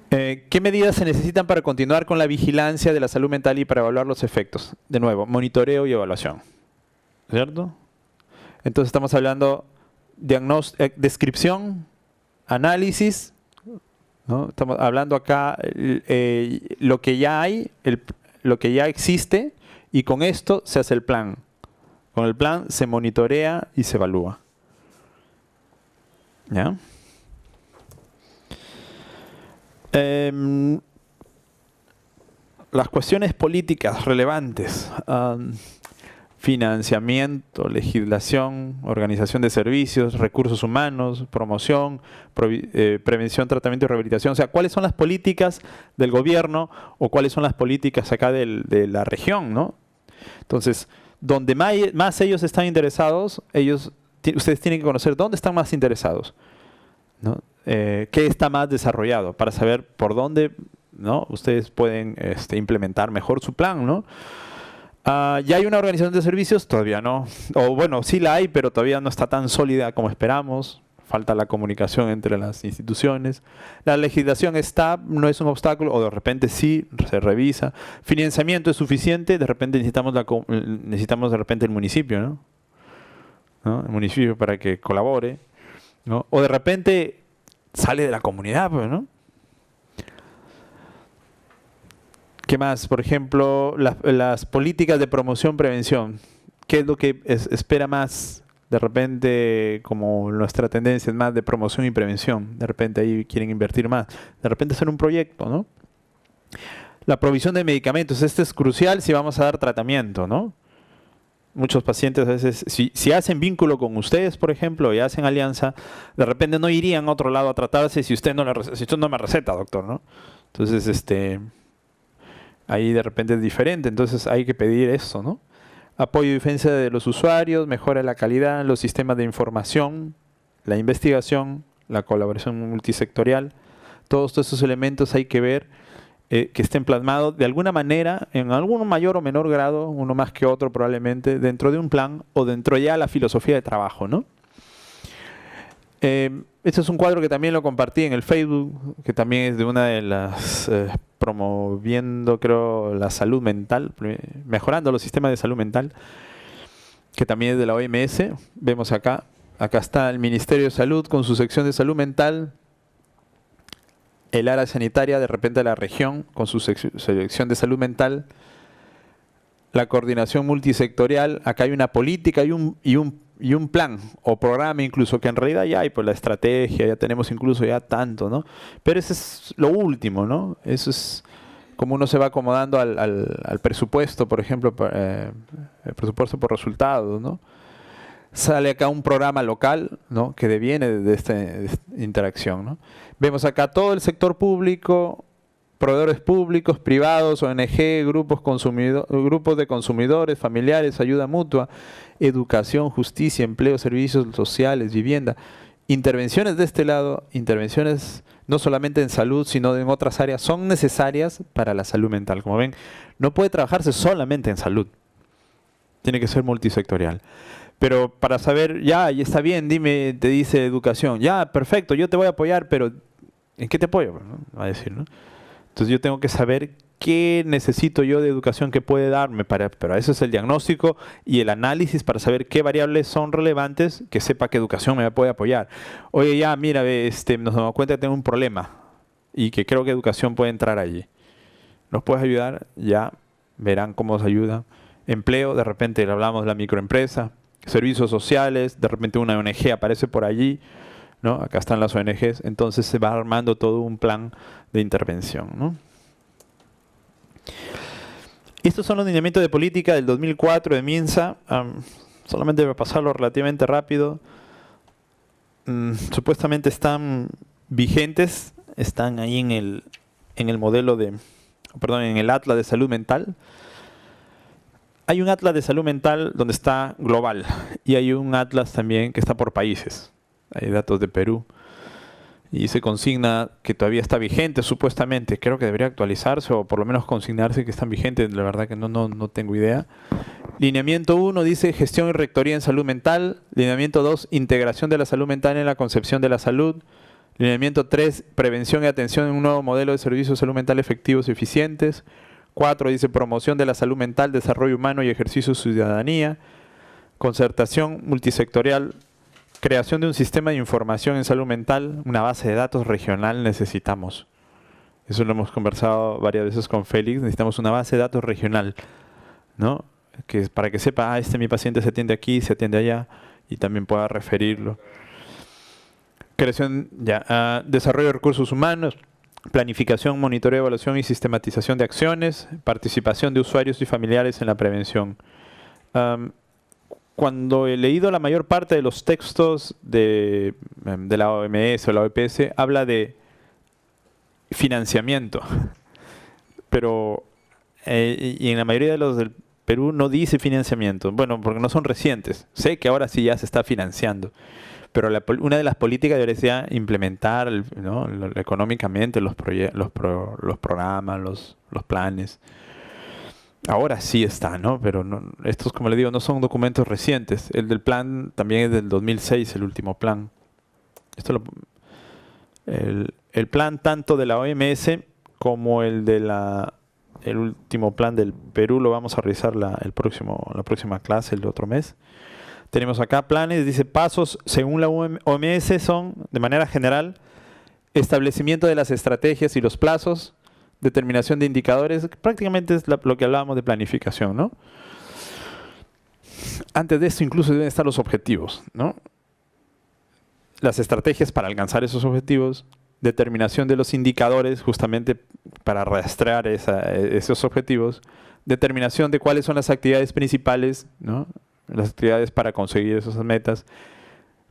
¿Qué medidas se necesitan para continuar con la vigilancia de la salud mental y para evaluar los efectos? De nuevo, monitoreo y evaluación. ¿Cierto? Entonces estamos hablando de descripción, análisis, ¿no? Estamos hablando acá lo que ya hay, lo que ya existe, y con esto se hace el plan. Con el plan se monitorea y se evalúa. ¿Ya? Las cuestiones políticas relevantes, financiamiento, legislación, organización de servicios, recursos humanos, promoción, prevención, tratamiento y rehabilitación. O sea, ¿cuáles son las políticas del gobierno o cuáles son las políticas acá de la región, ¿no? Entonces, donde más ellos están interesados, ustedes tienen que conocer dónde están más interesados, ¿no? ¿Qué está más desarrollado? Para saber por dónde, ¿no? Ustedes pueden implementar mejor su plan, ¿no? ¿Ya hay una organización de servicios? Todavía no. O bueno, sí la hay, pero todavía no está tan sólida como esperamos. Falta la comunicación entre las instituciones. La legislación no es un obstáculo, o de repente sí, se revisa. Financiamiento es suficiente, de repente necesitamos de repente el municipio, ¿no? El municipio para que colabore, ¿no? O de repente sale de la comunidad, pues, ¿no? ¿Qué más? Por ejemplo, las políticas de promoción, prevención. ¿Qué es lo que espera más? De repente, como nuestra tendencia es más de promoción y prevención, de repente ahí quieren invertir más. De repente hacer un proyecto, ¿no? La provisión de medicamentos. Este es crucial si vamos a dar tratamiento, ¿no? Muchos pacientes a veces, si hacen vínculo con ustedes, por ejemplo, y hacen alianza, de repente no irían a otro lado a tratarse si usted no me receta, doctor, ¿no? Entonces, ahí de repente es diferente. Entonces hay que pedir eso, ¿no? Apoyo y defensa de los usuarios, mejora la calidad, los sistemas de información, la investigación, la colaboración multisectorial. Todos estos elementos hay que ver que estén plasmados de alguna manera, en algún mayor o menor grado, uno más que otro probablemente, dentro de un plan o dentro ya de la filosofía de trabajo, ¿no? Este es un cuadro que también lo compartí en el Facebook, que también es de una de las promoviendo, creo, la salud mental, mejorando los sistemas de salud mental, que también es de la OMS. Vemos acá está el Ministerio de Salud con su sección de salud mental, el área sanitaria de repente de la región con su sección de salud mental, la coordinación multisectorial, acá hay una política y un plan o programa incluso, que en realidad ya hay, pues la estrategia, ya tenemos incluso ya tanto, ¿no? Pero ese es lo último, ¿no? Eso es como uno se va acomodando al presupuesto, por ejemplo, el presupuesto por resultados, ¿no? Sale acá un programa local, ¿no?, que deviene de esta interacción, ¿no? Vemos acá todo el sector público, proveedores públicos, privados, ONG, grupos de consumidores, familiares, ayuda mutua, educación, justicia, empleo, servicios sociales, vivienda. Intervenciones de este lado, intervenciones no solamente en salud, sino en otras áreas, son necesarias para la salud mental. Como ven, no puede trabajarse solamente en salud. Tiene que ser multisectorial. Pero para saber, ya está bien, dime, te dice educación, ya, perfecto, yo te voy a apoyar, pero ¿en qué te apoyo? ¿No? Va a decir, ¿no? Entonces yo tengo que saber qué necesito yo de educación que puede darme, pero eso es el diagnóstico y el análisis para saber qué variables son relevantes, que sepa que educación me puede apoyar. Oye, ya, mira, nos damos cuenta que tengo un problema y que creo que educación puede entrar allí. ¿Nos puedes ayudar? Ya, verán cómo nos ayuda. Empleo, de repente le hablamos de la microempresa. Servicios sociales, de repente una ONG aparece por allí, ¿no? Acá están las ONGs, entonces se va armando todo un plan de intervención, ¿no? Estos son los lineamientos de política del 2004 de MINSA. Solamente voy a pasarlo relativamente rápido. Supuestamente están vigentes, están ahí en el modelo en el Atlas de Salud Mental. Hay un atlas de salud mental donde está global y hay un atlas también que está por países. Hay datos de Perú y se consigna que todavía está vigente supuestamente. Creo que debería actualizarse o por lo menos consignarse que están vigentes. La verdad que no tengo idea. Lineamiento 1 dice gestión y rectoría en salud mental. Lineamiento 2, integración de la salud mental en la concepción de la salud. Lineamiento 3, prevención y atención en un nuevo modelo de servicios de salud mental efectivos y eficientes. 4 dice promoción de la salud mental, desarrollo humano y ejercicio de ciudadanía, concertación multisectorial, creación de un sistema de información en salud mental, una base de datos regional necesitamos. Eso lo hemos conversado varias veces con Félix, necesitamos una base de datos regional, ¿no? Que para que sepa, mi paciente se atiende aquí, se atiende allá y también pueda referirlo. Creación, desarrollo de recursos humanos, planificación, monitoreo, evaluación y sistematización de acciones, participación de usuarios y familiares en la prevención. Cuando he leído la mayor parte de los textos de la OMS o la OPS, habla de financiamiento, pero y en la mayoría de los del Perú no dice financiamiento. Bueno, porque no son recientes. Sé que ahora sí ya se está financiando. Pero una de las políticas debería ser implementar, ¿no?, económicamente los programas, los planes. Ahora sí está, ¿no? Pero estos, como le digo, no son documentos recientes. El del plan también es del 2006, el último plan. El plan tanto de la OMS como el último plan del Perú lo vamos a revisar la próxima clase, el otro mes. Tenemos acá planes, dice pasos, según la OMS son, de manera general, establecimiento de las estrategias y los plazos, determinación de indicadores, prácticamente es lo que hablábamos de planificación, ¿no? Antes de esto incluso deben estar los objetivos, ¿no? Las estrategias para alcanzar esos objetivos, determinación de los indicadores justamente para rastrear esos objetivos, determinación de cuáles son las actividades principales, ¿no?, las actividades para conseguir esas metas,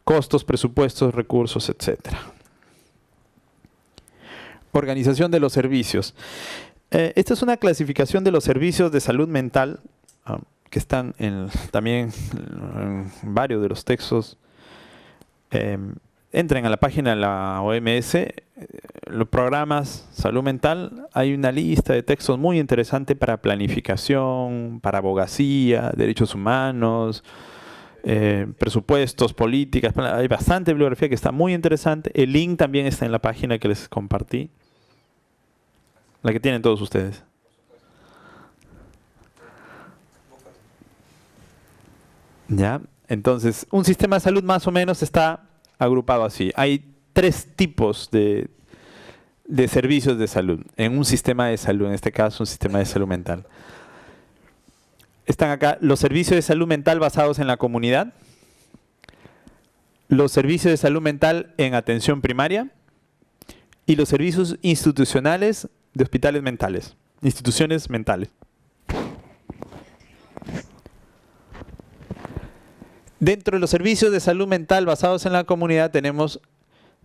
costos, presupuestos, recursos, etc. Organización de los servicios. Esta es una clasificación de los servicios de salud mental que están también en varios de los textos. entren a la página de la OMS, los programas salud mental, hay una lista de textos muy interesante para planificación, para abogacía, derechos humanos, presupuestos, políticas. Hay bastante bibliografía que está muy interesante. El link también está en la página que les compartí, la que tienen todos ustedes. ¿Ya? Entonces, un sistema de salud más o menos está agrupado así. Hay 3 tipos de servicios de salud en un sistema de salud, en este caso un sistema de salud mental. Están acá los servicios de salud mental basados en la comunidad, los servicios de salud mental en atención primaria y los servicios institucionales de hospitales mentales, instituciones mentales. Dentro de los servicios de salud mental basados en la comunidad tenemos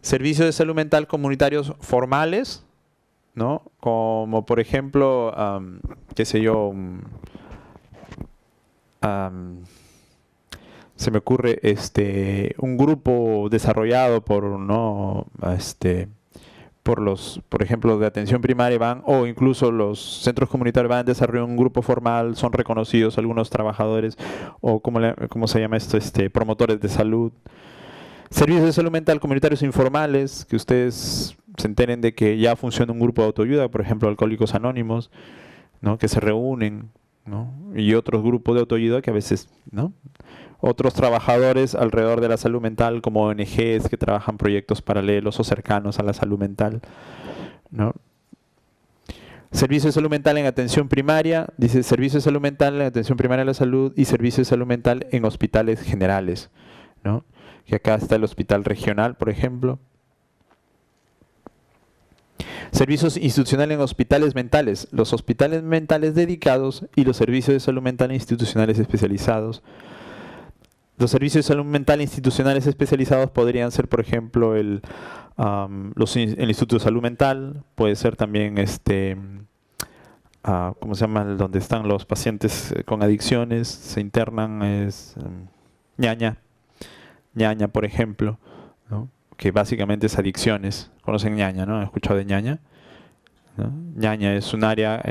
servicios de salud mental comunitarios formales, ¿no? Como por ejemplo, qué sé yo, se me ocurre un grupo desarrollado por, ¿no? por ejemplo, de atención primaria o incluso los centros comunitarios van a desarrollar un grupo formal, son reconocidos algunos trabajadores o ¿cómo se llama esto? Promotores de salud. Servicios de salud mental comunitarios informales, que ustedes se enteren de que ya funciona un grupo de autoayuda, por ejemplo, Alcohólicos Anónimos, ¿no? Que se reúnen, ¿no? Y otros grupos de autoayuda que a veces, ¿no? Otros trabajadores alrededor de la salud mental, como ONGs que trabajan proyectos paralelos o cercanos a la salud mental, ¿no? Servicio de salud mental en atención primaria, dice servicio de salud mental en atención primaria de la salud y servicio de salud mental en hospitales generales, ¿no? Que acá está el hospital regional, por ejemplo. Servicios institucionales en hospitales mentales, los hospitales mentales dedicados y los servicios de salud mental institucionales especializados. Los servicios de salud mental institucionales especializados podrían ser, por ejemplo, el Instituto de Salud Mental, puede ser también ¿cómo se llama? Donde están los pacientes con adicciones, se internan, es ñaña, por ejemplo, ¿no? Que básicamente es adicciones. ¿Conocen ñaña, no? ¿Han escuchado de ñaña? ¿No? ñaña es un área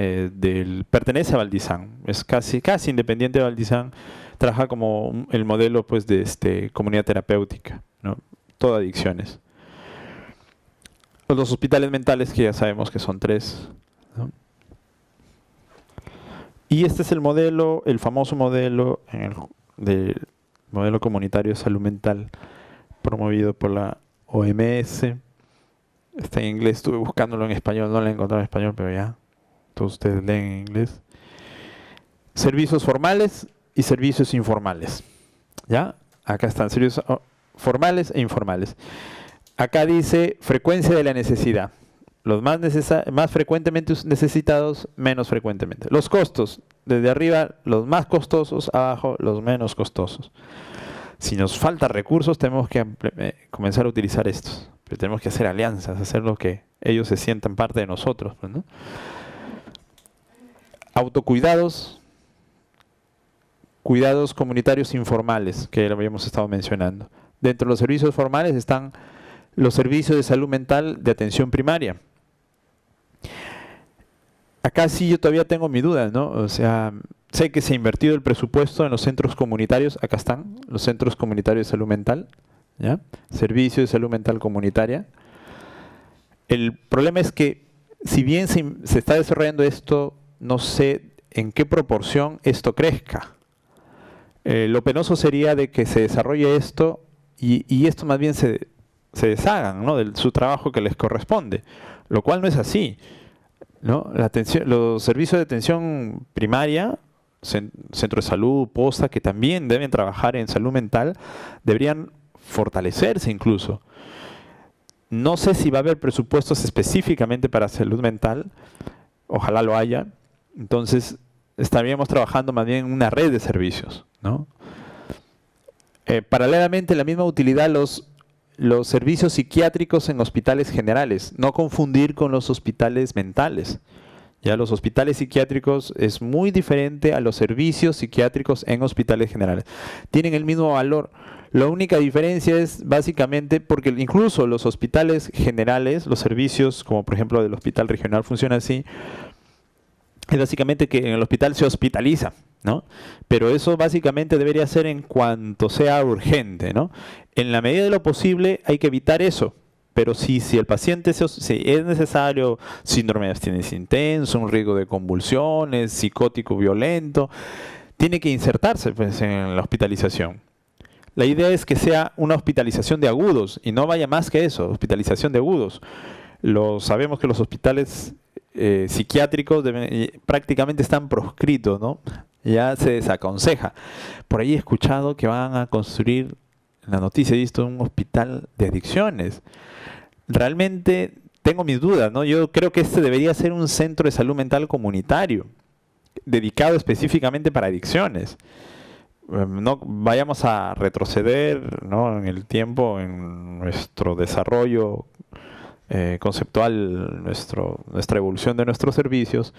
pertenece a Valdizán, es casi independiente de Valdizán, trabaja como el modelo pues de comunidad terapéutica, ¿no? Todo adicciones. Los hospitales mentales, que ya sabemos que son 3, ¿no? Y este es el modelo, el famoso modelo del modelo comunitario de salud mental promovido por la OMS. Está en inglés, estuve buscándolo en español, no lo he encontrado en español, pero ya, todos ustedes leen en inglés. Servicios formales y servicios informales. ¿Ya? Acá están, servicios formales e informales. Acá dice frecuencia de la necesidad. Los más frecuentemente necesitados, menos frecuentemente. Los costos, desde arriba, los más costosos, abajo, los menos costosos. Si nos falta recursos, tenemos que comenzar a utilizar estos. Pero tenemos que hacer alianzas, hacer lo que ellos se sientan parte de nosotros, ¿no? Autocuidados, cuidados comunitarios informales, que lo habíamos estado mencionando. Dentro de los servicios formales están los servicios de salud mental de atención primaria. Acá sí yo todavía tengo mi duda, ¿no? O sea, sé que se ha invertido el presupuesto en los centros comunitarios. Acá están los centros comunitarios de salud mental, ¿ya? Servicio de salud mental comunitaria. El problema es que, si bien se está desarrollando esto, no sé en qué proporción esto crezca. Lo penoso sería de que se desarrolle esto y esto más bien se deshagan, ¿no? De su trabajo que les corresponde, lo cual no es así, ¿no? Los servicios de atención primaria, centro de salud, posta, que también deben trabajar en salud mental, deberían fortalecerse incluso. No sé si va a haber presupuestos específicamente para salud mental, ojalá lo haya. Entonces estaríamos trabajando más bien en una red de servicios, ¿no? Paralelamente, la misma utilidad los servicios psiquiátricos en hospitales generales, no confundir con los hospitales mentales, Ya los hospitales psiquiátricos es muy diferente a los servicios psiquiátricos en hospitales generales. Tienen el mismo valor. La única diferencia es básicamente porque incluso los hospitales generales, los servicios, como por ejemplo el hospital regional funciona así, es básicamente que en el hospital se hospitaliza, ¿no? Pero eso básicamente debería ser en cuanto sea urgente, ¿no? En la medida de lo posible hay que evitar eso. Pero si el paciente si es necesario síndrome de abstinencia intensa, un riesgo de convulsiones, psicótico violento, tiene que insertarse pues, en la hospitalización. La idea es que sea una hospitalización de agudos y no vaya más que eso, hospitalización de agudos. Sabemos que los hospitales psiquiátricos prácticamente están proscritos, ¿no? Ya se desaconseja. Por ahí he escuchado que van a construir, en la noticia he visto, un hospital de adicciones. Realmente tengo mis dudas, ¿no? Yo creo que este debería ser un centro de salud mental comunitario, dedicado específicamente para adicciones. No vayamos a retroceder, ¿no?, en el tiempo, en nuestro desarrollo conceptual, nuestra evolución de nuestros servicios,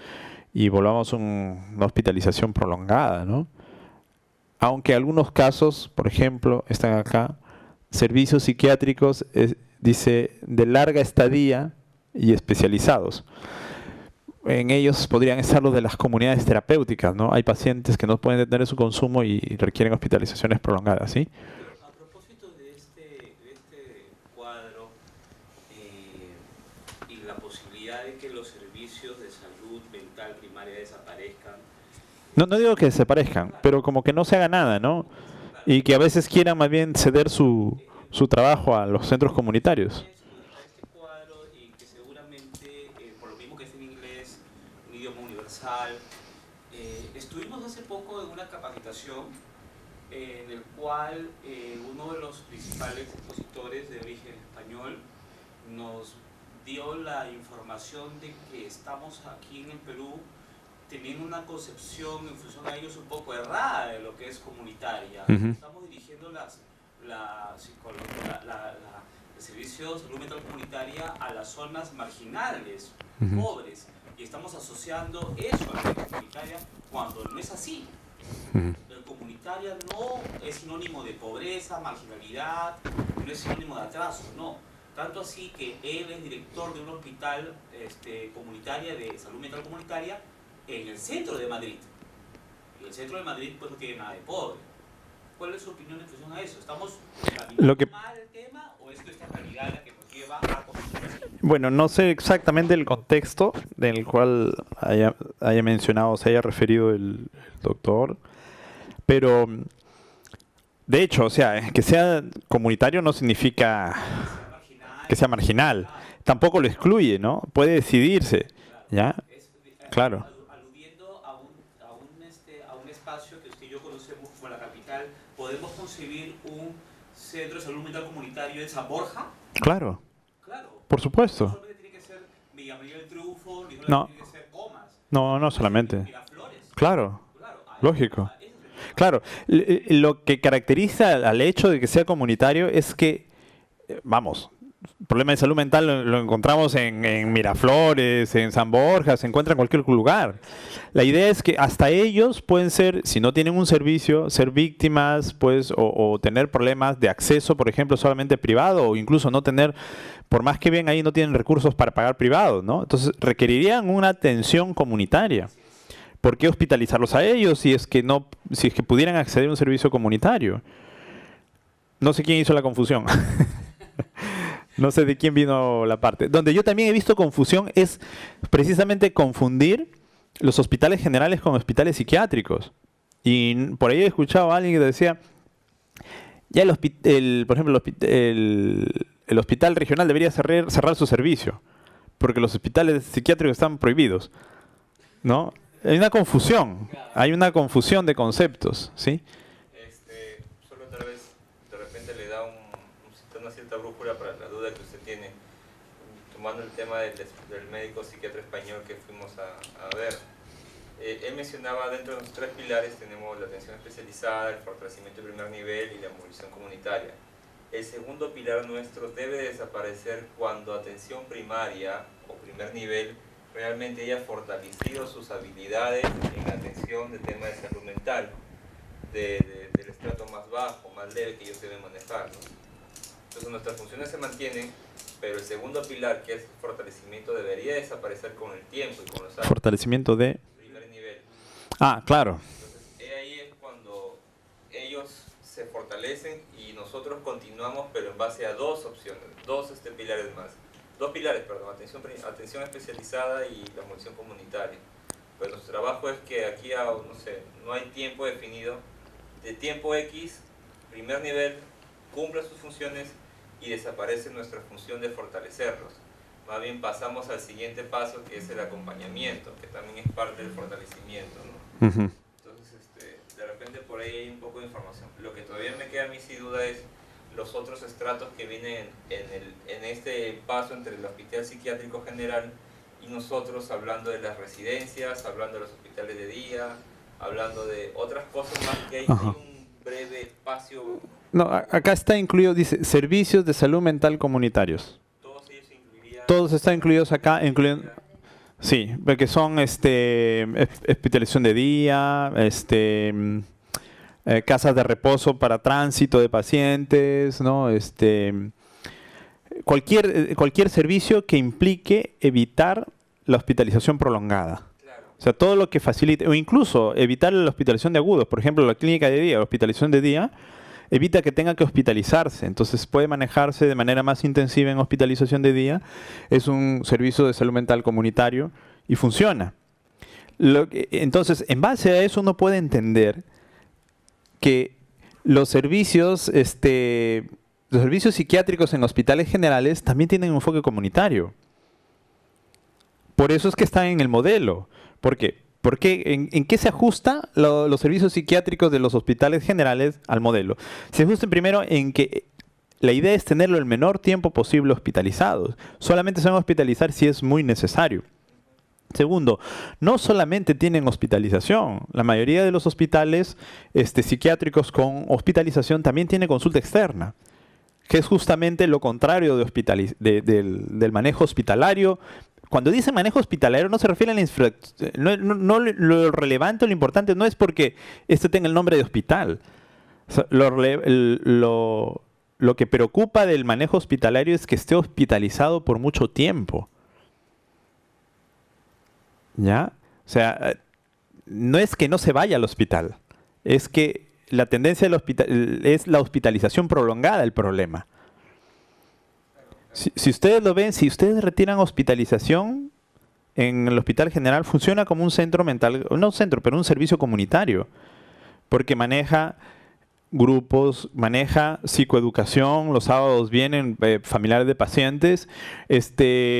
y volvamos a una hospitalización prolongada, ¿no? Aunque algunos casos, por ejemplo, están acá, servicios psiquiátricos, dice, de larga estadía y especializados. En ellos podrían estar los de las comunidades terapéuticas, ¿no? Hay pacientes que no pueden detener su consumo y requieren hospitalizaciones prolongadas, ¿sí?
A propósito de este cuadro y la posibilidad de que los servicios de salud mental primaria desaparezcan.
No digo que desaparezcan, pero como que no se haga nada, ¿no? Y que a veces quieran más bien ceder su trabajo a los centros comunitarios.
Este cuadro, y que seguramente, por lo mismo que es en inglés, un idioma universal, estuvimos hace poco en una capacitación en el cual uno de los principales expositores de origen español nos dio la información de que estamos aquí en el Perú teniendo una concepción en función a ellos un poco errada de lo que es comunitaria. Estamos dirigiendo el servicio de salud mental comunitaria a las zonas marginales, pobres, y estamos asociando eso a la red comunitaria cuando no es así. El comunitaria no es sinónimo de pobreza, marginalidad, no es sinónimo de atraso, no. Tanto así que él es director de un hospital comunitaria de salud mental comunitaria en el centro de Madrid. Y el centro de Madrid pues no tiene nada de pobre. ¿Cuál es su opinión en función a eso? ¿Estamos caminando mal el tema o es nuestra realidad la que nos lleva a construir así?
Bueno, no sé exactamente el contexto en el cual haya mencionado, se haya referido el doctor, pero de hecho, o sea, que sea comunitario no significa que sea marginal. Tampoco lo excluye, ¿no? Puede decidirse, ¿ya? Claro.
Aludiendo a un espacio que usted y yo conocemos como la capital, ¿podemos concebir un centro de salud mental comunitario en San Borja?
Claro.
Claro.
Por supuesto.
No solamente tiene que ser Villa María del Triunfo, ni
No.
tiene que ser Comas.
No solamente.
Miraflores.
Claro. Lógico. Claro. Lo que caracteriza al hecho de que sea comunitario es que, vamos, el problema de salud mental lo encontramos en Miraflores, en San Borja, se encuentra en cualquier lugar. La idea es que hasta ellos pueden ser, si no tienen un servicio, ser víctimas, pues, o tener problemas de acceso, por ejemplo, solamente privado, o incluso no tener, por más que bien ahí no tienen recursos para pagar privado, ¿no? Entonces requerirían una atención comunitaria. ¿Por qué hospitalizarlos a ellos si es que pudieran acceder a un servicio comunitario? No sé quién hizo la confusión. No sé de quién vino la parte. Donde yo también he visto confusión es precisamente confundir los hospitales generales con hospitales psiquiátricos. Y por ahí he escuchado a alguien que decía, ya por ejemplo, el hospital regional debería cerrar su servicio, porque los hospitales psiquiátricos están prohibidos, ¿no? Hay una confusión de conceptos, ¿sí?
Solo tal vez de repente le da una cierta brújula para la duda que usted tiene, tomando el tema del médico psiquiatra español que fuimos a ver. Él mencionaba dentro de los 3 pilares tenemos la atención especializada, el fortalecimiento de primer nivel y la movilización comunitaria. El segundo pilar nuestro debe desaparecer cuando atención primaria o primer nivel realmente haya fortalecido sus habilidades en la atención del tema de salud mental, del estrato más bajo, más leve que ellos deben manejar, ¿no? Entonces nuestras funciones se mantienen, pero el segundo pilar, que es el fortalecimiento, debería desaparecer con el tiempo y con los años.
Fortalecimiento de...
Primer nivel.
Ah, claro.
Entonces ahí es cuando ellos se fortalecen y nosotros continuamos, pero en base a dos opciones, dos pilares más. Dos pilares, perdón, atención especializada y la munición comunitaria. Pues nuestro trabajo es que aquí, no sé, no hay tiempo definido. De tiempo X, primer nivel, cumple sus funciones y desaparece nuestra función de fortalecerlos. Más bien pasamos al siguiente paso, que es el acompañamiento, que también es parte del fortalecimiento, ¿no?
Uh-huh.
Entonces, de repente por ahí hay un poco de información. Lo que todavía me queda a mí sin duda es los otros estratos que vienen en este paso entre el hospital psiquiátrico general y nosotros, hablando de las residencias, hablando de los hospitales de día, hablando de otras cosas más, que hay un breve espacio.
No, acá está incluido, dice, servicios de salud mental comunitarios.
Todos ellos incluirían...
Todos están incluidos acá, incluyendo... Sí, porque son hospitalización de día, casas de reposo para tránsito de pacientes, ¿no? Cualquier servicio que implique evitar la hospitalización prolongada.
Claro.
O sea, todo lo que facilite, o incluso evitar la hospitalización de agudos. Por ejemplo, la clínica de día, la hospitalización de día, evita que tenga que hospitalizarse. Entonces puede manejarse de manera más intensiva en hospitalización de día. Es un servicio de salud mental comunitario y funciona. Entonces, en base a eso uno puede entender que los servicios psiquiátricos en hospitales generales también tienen un enfoque comunitario. Por eso es que están en el modelo. ¿Por qué? Porque ¿en qué se ajusta los servicios psiquiátricos de los hospitales generales al modelo? Se ajustan primero en que la idea es tenerlo el menor tiempo posible hospitalizados. Solamente se van a hospitalizar si es muy necesario. Segundo, no solamente tienen hospitalización. La mayoría de los hospitales psiquiátricos con hospitalización también tienen consulta externa, que es justamente lo contrario del manejo hospitalario. Cuando dice manejo hospitalario no se refiere a la infraestructura. Lo relevante o lo importante no es porque tenga el nombre de hospital. O sea, lo que preocupa del manejo hospitalario es que esté hospitalizado por mucho tiempo. ¿Ya? O sea, no es que no se vaya al hospital, es que la tendencia del hospital es la hospitalización prolongada el problema. Si ustedes lo ven, si ustedes retiran hospitalización en el hospital general, funciona como un centro mental, no un centro, pero un servicio comunitario, porque maneja grupos, maneja psicoeducación, los sábados vienen familiares de pacientes,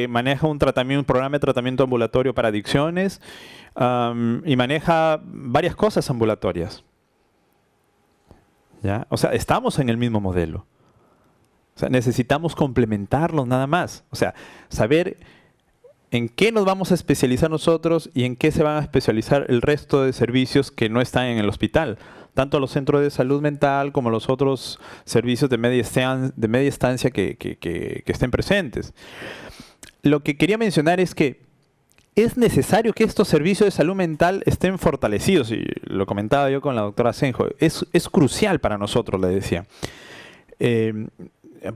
maneja un programa de tratamiento ambulatorio para adicciones y maneja varias cosas ambulatorias. ¿Ya? O sea, estamos en el mismo modelo. O sea, necesitamos complementarlos nada más. O sea, saber en qué nos vamos a especializar nosotros y en qué se van a especializar el resto de servicios que no están en el hospital. Tanto los centros de salud mental como los otros servicios de media estancia que estén presentes. Lo que quería mencionar es que es necesario que estos servicios de salud mental estén fortalecidos. Y lo comentaba yo con la doctora Senjo. Es crucial para nosotros, le decía.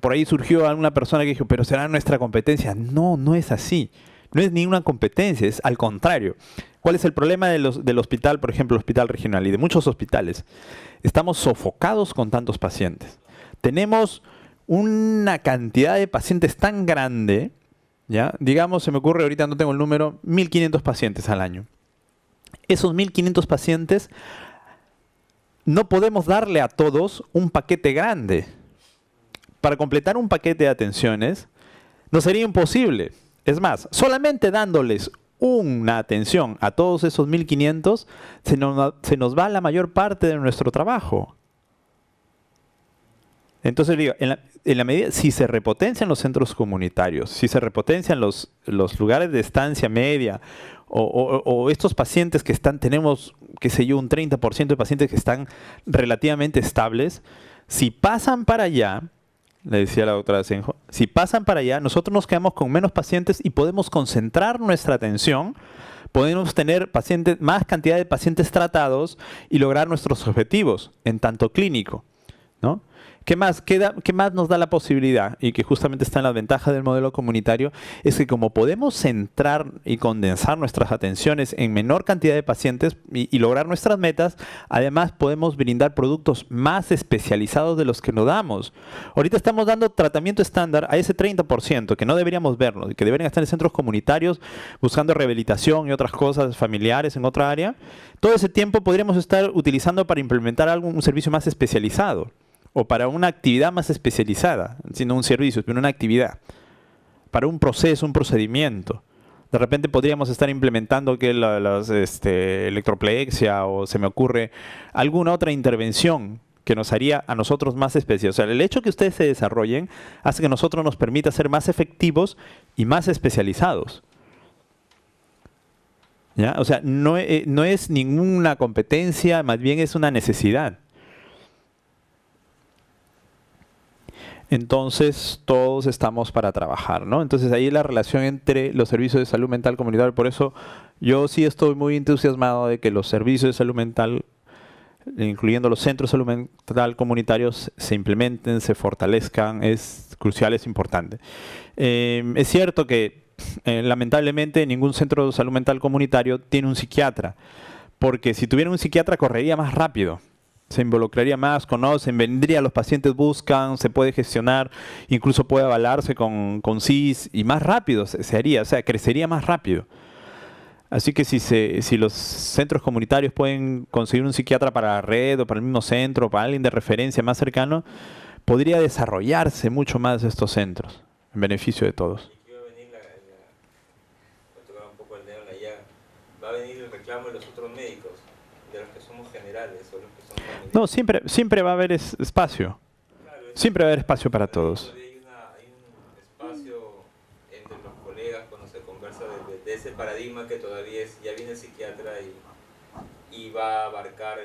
Por ahí surgió alguna persona que dijo, pero ¿será nuestra competencia? No, no es así. No es ninguna competencia, es al contrario. ¿Cuál es el problema del hospital, por ejemplo, el hospital regional y de muchos hospitales? Estamos sofocados con tantos pacientes. Tenemos una cantidad de pacientes tan grande, ¿ya? Digamos, se me ocurre, ahorita no tengo el número, 1.500 pacientes al año. Esos 1.500 pacientes no podemos darle a todos un paquete grande. Para completar un paquete de atenciones no sería imposible. Es más, solamente dándoles una atención a todos esos 1.500 se nos va la mayor parte de nuestro trabajo. Entonces digo, en la medida, si se repotencian los centros comunitarios, si se repotencian los lugares de estancia media o estos pacientes que tenemos, qué sé yo, un 30% de pacientes que están relativamente estables, si pasan para allá, le decía la doctora Senjo, si pasan para allá, nosotros nos quedamos con menos pacientes y podemos concentrar nuestra atención, podemos tener más cantidad de pacientes tratados y lograr nuestros objetivos en tanto clínico, ¿no? ¿Qué más nos da la posibilidad? Y que justamente está en la ventaja del modelo comunitario, es que como podemos centrar y condensar nuestras atenciones en menor cantidad de pacientes y lograr nuestras metas, además podemos brindar productos más especializados de los que nos damos. Ahorita estamos dando tratamiento estándar a ese 30%, que no deberíamos verlo, que deberían estar en centros comunitarios buscando rehabilitación y otras cosas familiares en otra área. Todo ese tiempo podríamos estar utilizando para implementar un servicio más especializado, o para una actividad más especializada, sino un servicio, pero una actividad, para un proceso, un procedimiento. De repente podríamos estar implementando que electroplexia, o se me ocurre alguna otra intervención que nos haría a nosotros más especiales. O sea, el hecho que ustedes se desarrollen hace que nosotros nos permita ser más efectivos y más especializados. ¿Ya? O sea, no es ninguna competencia, más bien es una necesidad. Entonces, todos estamos para trabajar, ¿no? Entonces, ahí la relación entre los servicios de salud mental comunitaria. Por eso, yo sí estoy muy entusiasmado de que los servicios de salud mental, incluyendo los centros de salud mental comunitarios, se implementen, se fortalezcan. Es crucial, es importante. Es cierto que, lamentablemente, ningún centro de salud mental comunitario tiene un psiquiatra. Porque si tuviera un psiquiatra, correría más rápido. Se involucraría más, conocen, vendría, los pacientes buscan, se puede gestionar, incluso puede avalarse con CIS y más rápido se haría, o sea, crecería más rápido. Así que si los centros comunitarios pueden conseguir un psiquiatra para la red o para el mismo centro o para alguien de referencia más cercano, podría desarrollarse mucho más estos centros, en beneficio de todos.
Va a venir el reclamo de los otros médicos, de los que somos generales o los que son familiares.
No, siempre va a haber espacio.
Claro,
Siempre va a haber espacio para todos.
Hay un espacio entre los colegas cuando se conversa de ese paradigma que todavía es, ya viene el psiquiatra y va a abarcar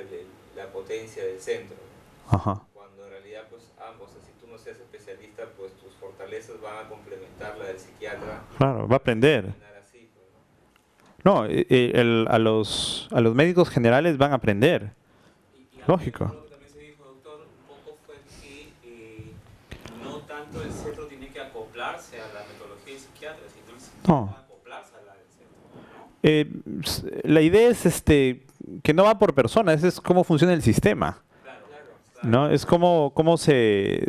la potencia del centro, ¿no?
Ajá.
Cuando en realidad pues ambos, si tú no seas especialista, pues tus fortalezas van a complementar la del psiquiatra.
Claro, va a aprender. No, a los médicos generales van a aprender. Lógico.
Lo que también se dijo, doctor, un poco fue que no tanto el centro tiene que acoplarse a la metodología del psiquiatra, sino el psiquiatra acoplarse a la del centro, ¿no?
La idea es que no va por personas, es cómo funciona el sistema. ¿No? Es cómo se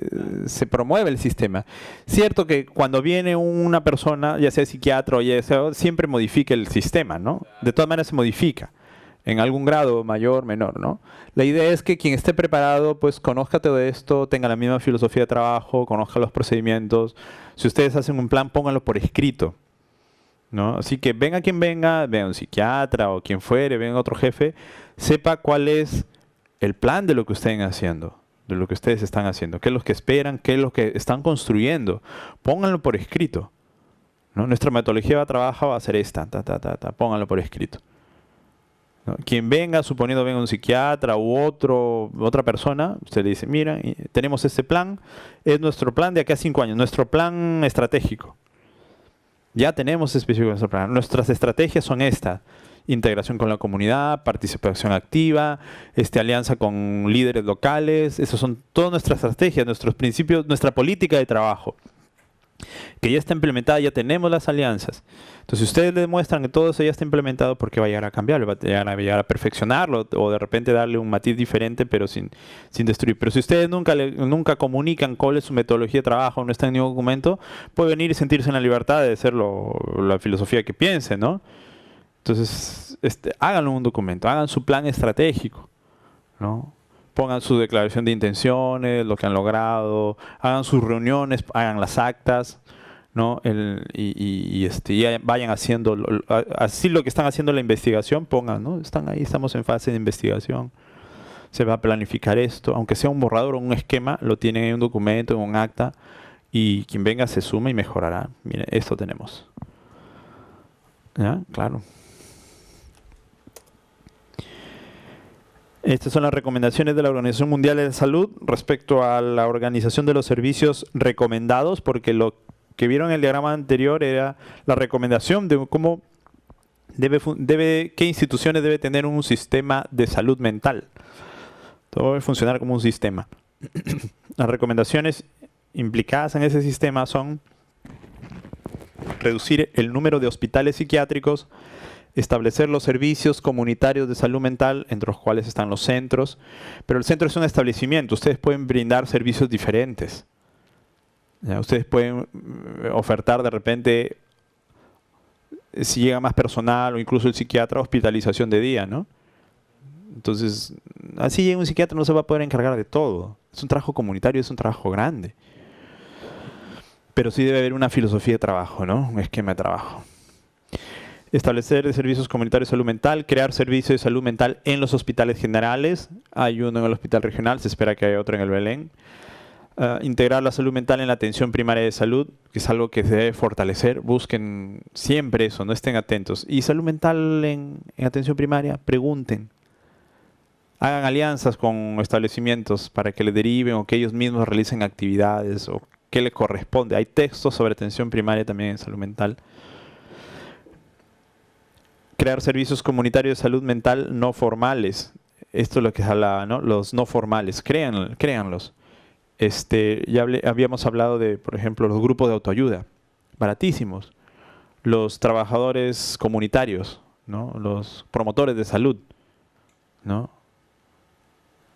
promueve el sistema. Cierto que cuando viene una persona, ya sea psiquiatra o ya sea, siempre modifica el sistema, ¿no? De todas maneras se modifica, en algún grado mayor, menor, ¿no? La idea es que quien esté preparado, pues conozca todo esto, tenga la misma filosofía de trabajo, conozca los procedimientos. Si ustedes hacen un plan, pónganlo por escrito, ¿no? Así que venga quien venga un psiquiatra o quien fuere, venga otro jefe, sepa cuál es el plan de lo que ustedes haciendo, de lo que ustedes están haciendo, qué es lo que esperan, qué es lo que están construyendo. Pónganlo por escrito, ¿no? Nuestra metodología de trabajo va a ser esta, pónganlo por escrito, ¿no? Quien venga, suponiendo venga un psiquiatra u otra persona, usted le dice, mira, tenemos este plan, es nuestro plan de aquí a 5 años, nuestro plan estratégico. Ya tenemos específico nuestro plan. Nuestras estrategias son estas: integración con la comunidad, participación activa, alianza con líderes locales. Esas son todas nuestras estrategias, nuestros principios, nuestra política de trabajo, que ya está implementada, ya tenemos las alianzas. Entonces, si ustedes demuestran que todo eso ya está implementado, ¿por qué va a llegar a cambiarlo? Va a llegar a perfeccionarlo o de repente darle un matiz diferente, pero sin destruir. Pero si ustedes nunca comunican cuál es su metodología de trabajo, no está en ningún documento, puede venir y sentirse en la libertad de hacer la filosofía que piensen, ¿no? Entonces, háganlo en un documento, hagan su plan estratégico, ¿no? Pongan su declaración de intenciones, lo que han logrado, hagan sus reuniones, hagan las actas, ¿no? Y vayan haciendo, así lo que están haciendo la investigación, pongan, ¿no? Están ahí, estamos en fase de investigación. Se va a planificar esto, aunque sea un borrador o un esquema, lo tienen en un documento, en un acta, y quien venga se suma y mejorará. Miren, esto tenemos. ¿Ya? Claro. Estas son las recomendaciones de la Organización Mundial de la Salud respecto a la organización de los servicios recomendados, porque lo que vieron en el diagrama anterior era la recomendación de cómo qué instituciones debe tener un sistema de salud mental. Todo debe funcionar como un sistema. Las recomendaciones implicadas en ese sistema son reducir el número de hospitales psiquiátricos, establecer los servicios comunitarios de salud mental, entre los cuales están los centros. Pero el centro es un establecimiento. Ustedes pueden brindar servicios diferentes. ¿Ya? Ustedes pueden ofertar de repente, si llega más personal o incluso el psiquiatra, hospitalización de día, ¿no? Entonces, así un psiquiatra no se va a poder encargar de todo. Es un trabajo comunitario, es un trabajo grande. Pero sí debe haber una filosofía de trabajo, ¿no? Un esquema de trabajo. Establecer servicios comunitarios de salud mental, crear servicios de salud mental en los hospitales generales. Hay uno en el hospital regional, se espera que haya otro en el Belén. Integrar la salud mental en la atención primaria de salud, que es algo que se debe fortalecer. Busquen siempre eso, no estén atentos. Y salud mental en atención primaria, pregunten. Hagan alianzas con establecimientos para que les deriven o que ellos mismos realicen actividades o qué les corresponde. Hay textos sobre atención primaria también en salud mental. Crear servicios comunitarios de salud mental no formales. Esto es lo que se habla, ¿no? Los no formales. Créanlos. Ya habíamos hablado de, por ejemplo, los grupos de autoayuda. Baratísimos. Los trabajadores comunitarios, ¿no? Los promotores de salud, ¿no?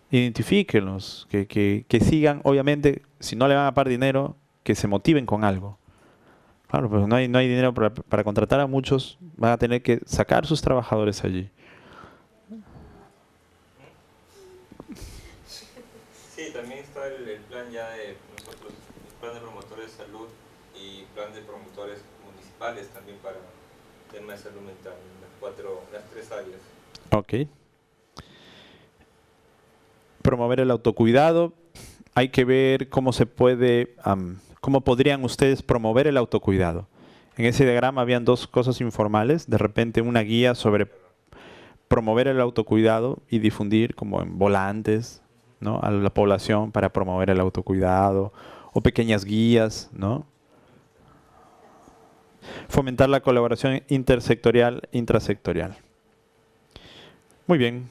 Identifíquenlos. Que sigan, obviamente, si no le van a pagar dinero, que se motiven con algo. Claro, pues no hay dinero para contratar a muchos, van a tener que sacar sus trabajadores allí.
Sí, también está el plan ya de nosotros, el plan de promotores de salud y plan de promotores municipales también para el tema de salud mental, las tres áreas.
Ok. Promover el autocuidado. Hay que ver cómo se puede... ¿Cómo podrían ustedes promover el autocuidado? En ese diagrama habían dos cosas informales. De repente una guía sobre promover el autocuidado y difundir como en volantes, ¿no? A la población para promover el autocuidado. O pequeñas guías, ¿no? Fomentar la colaboración intersectorial, intrasectorial. Muy bien.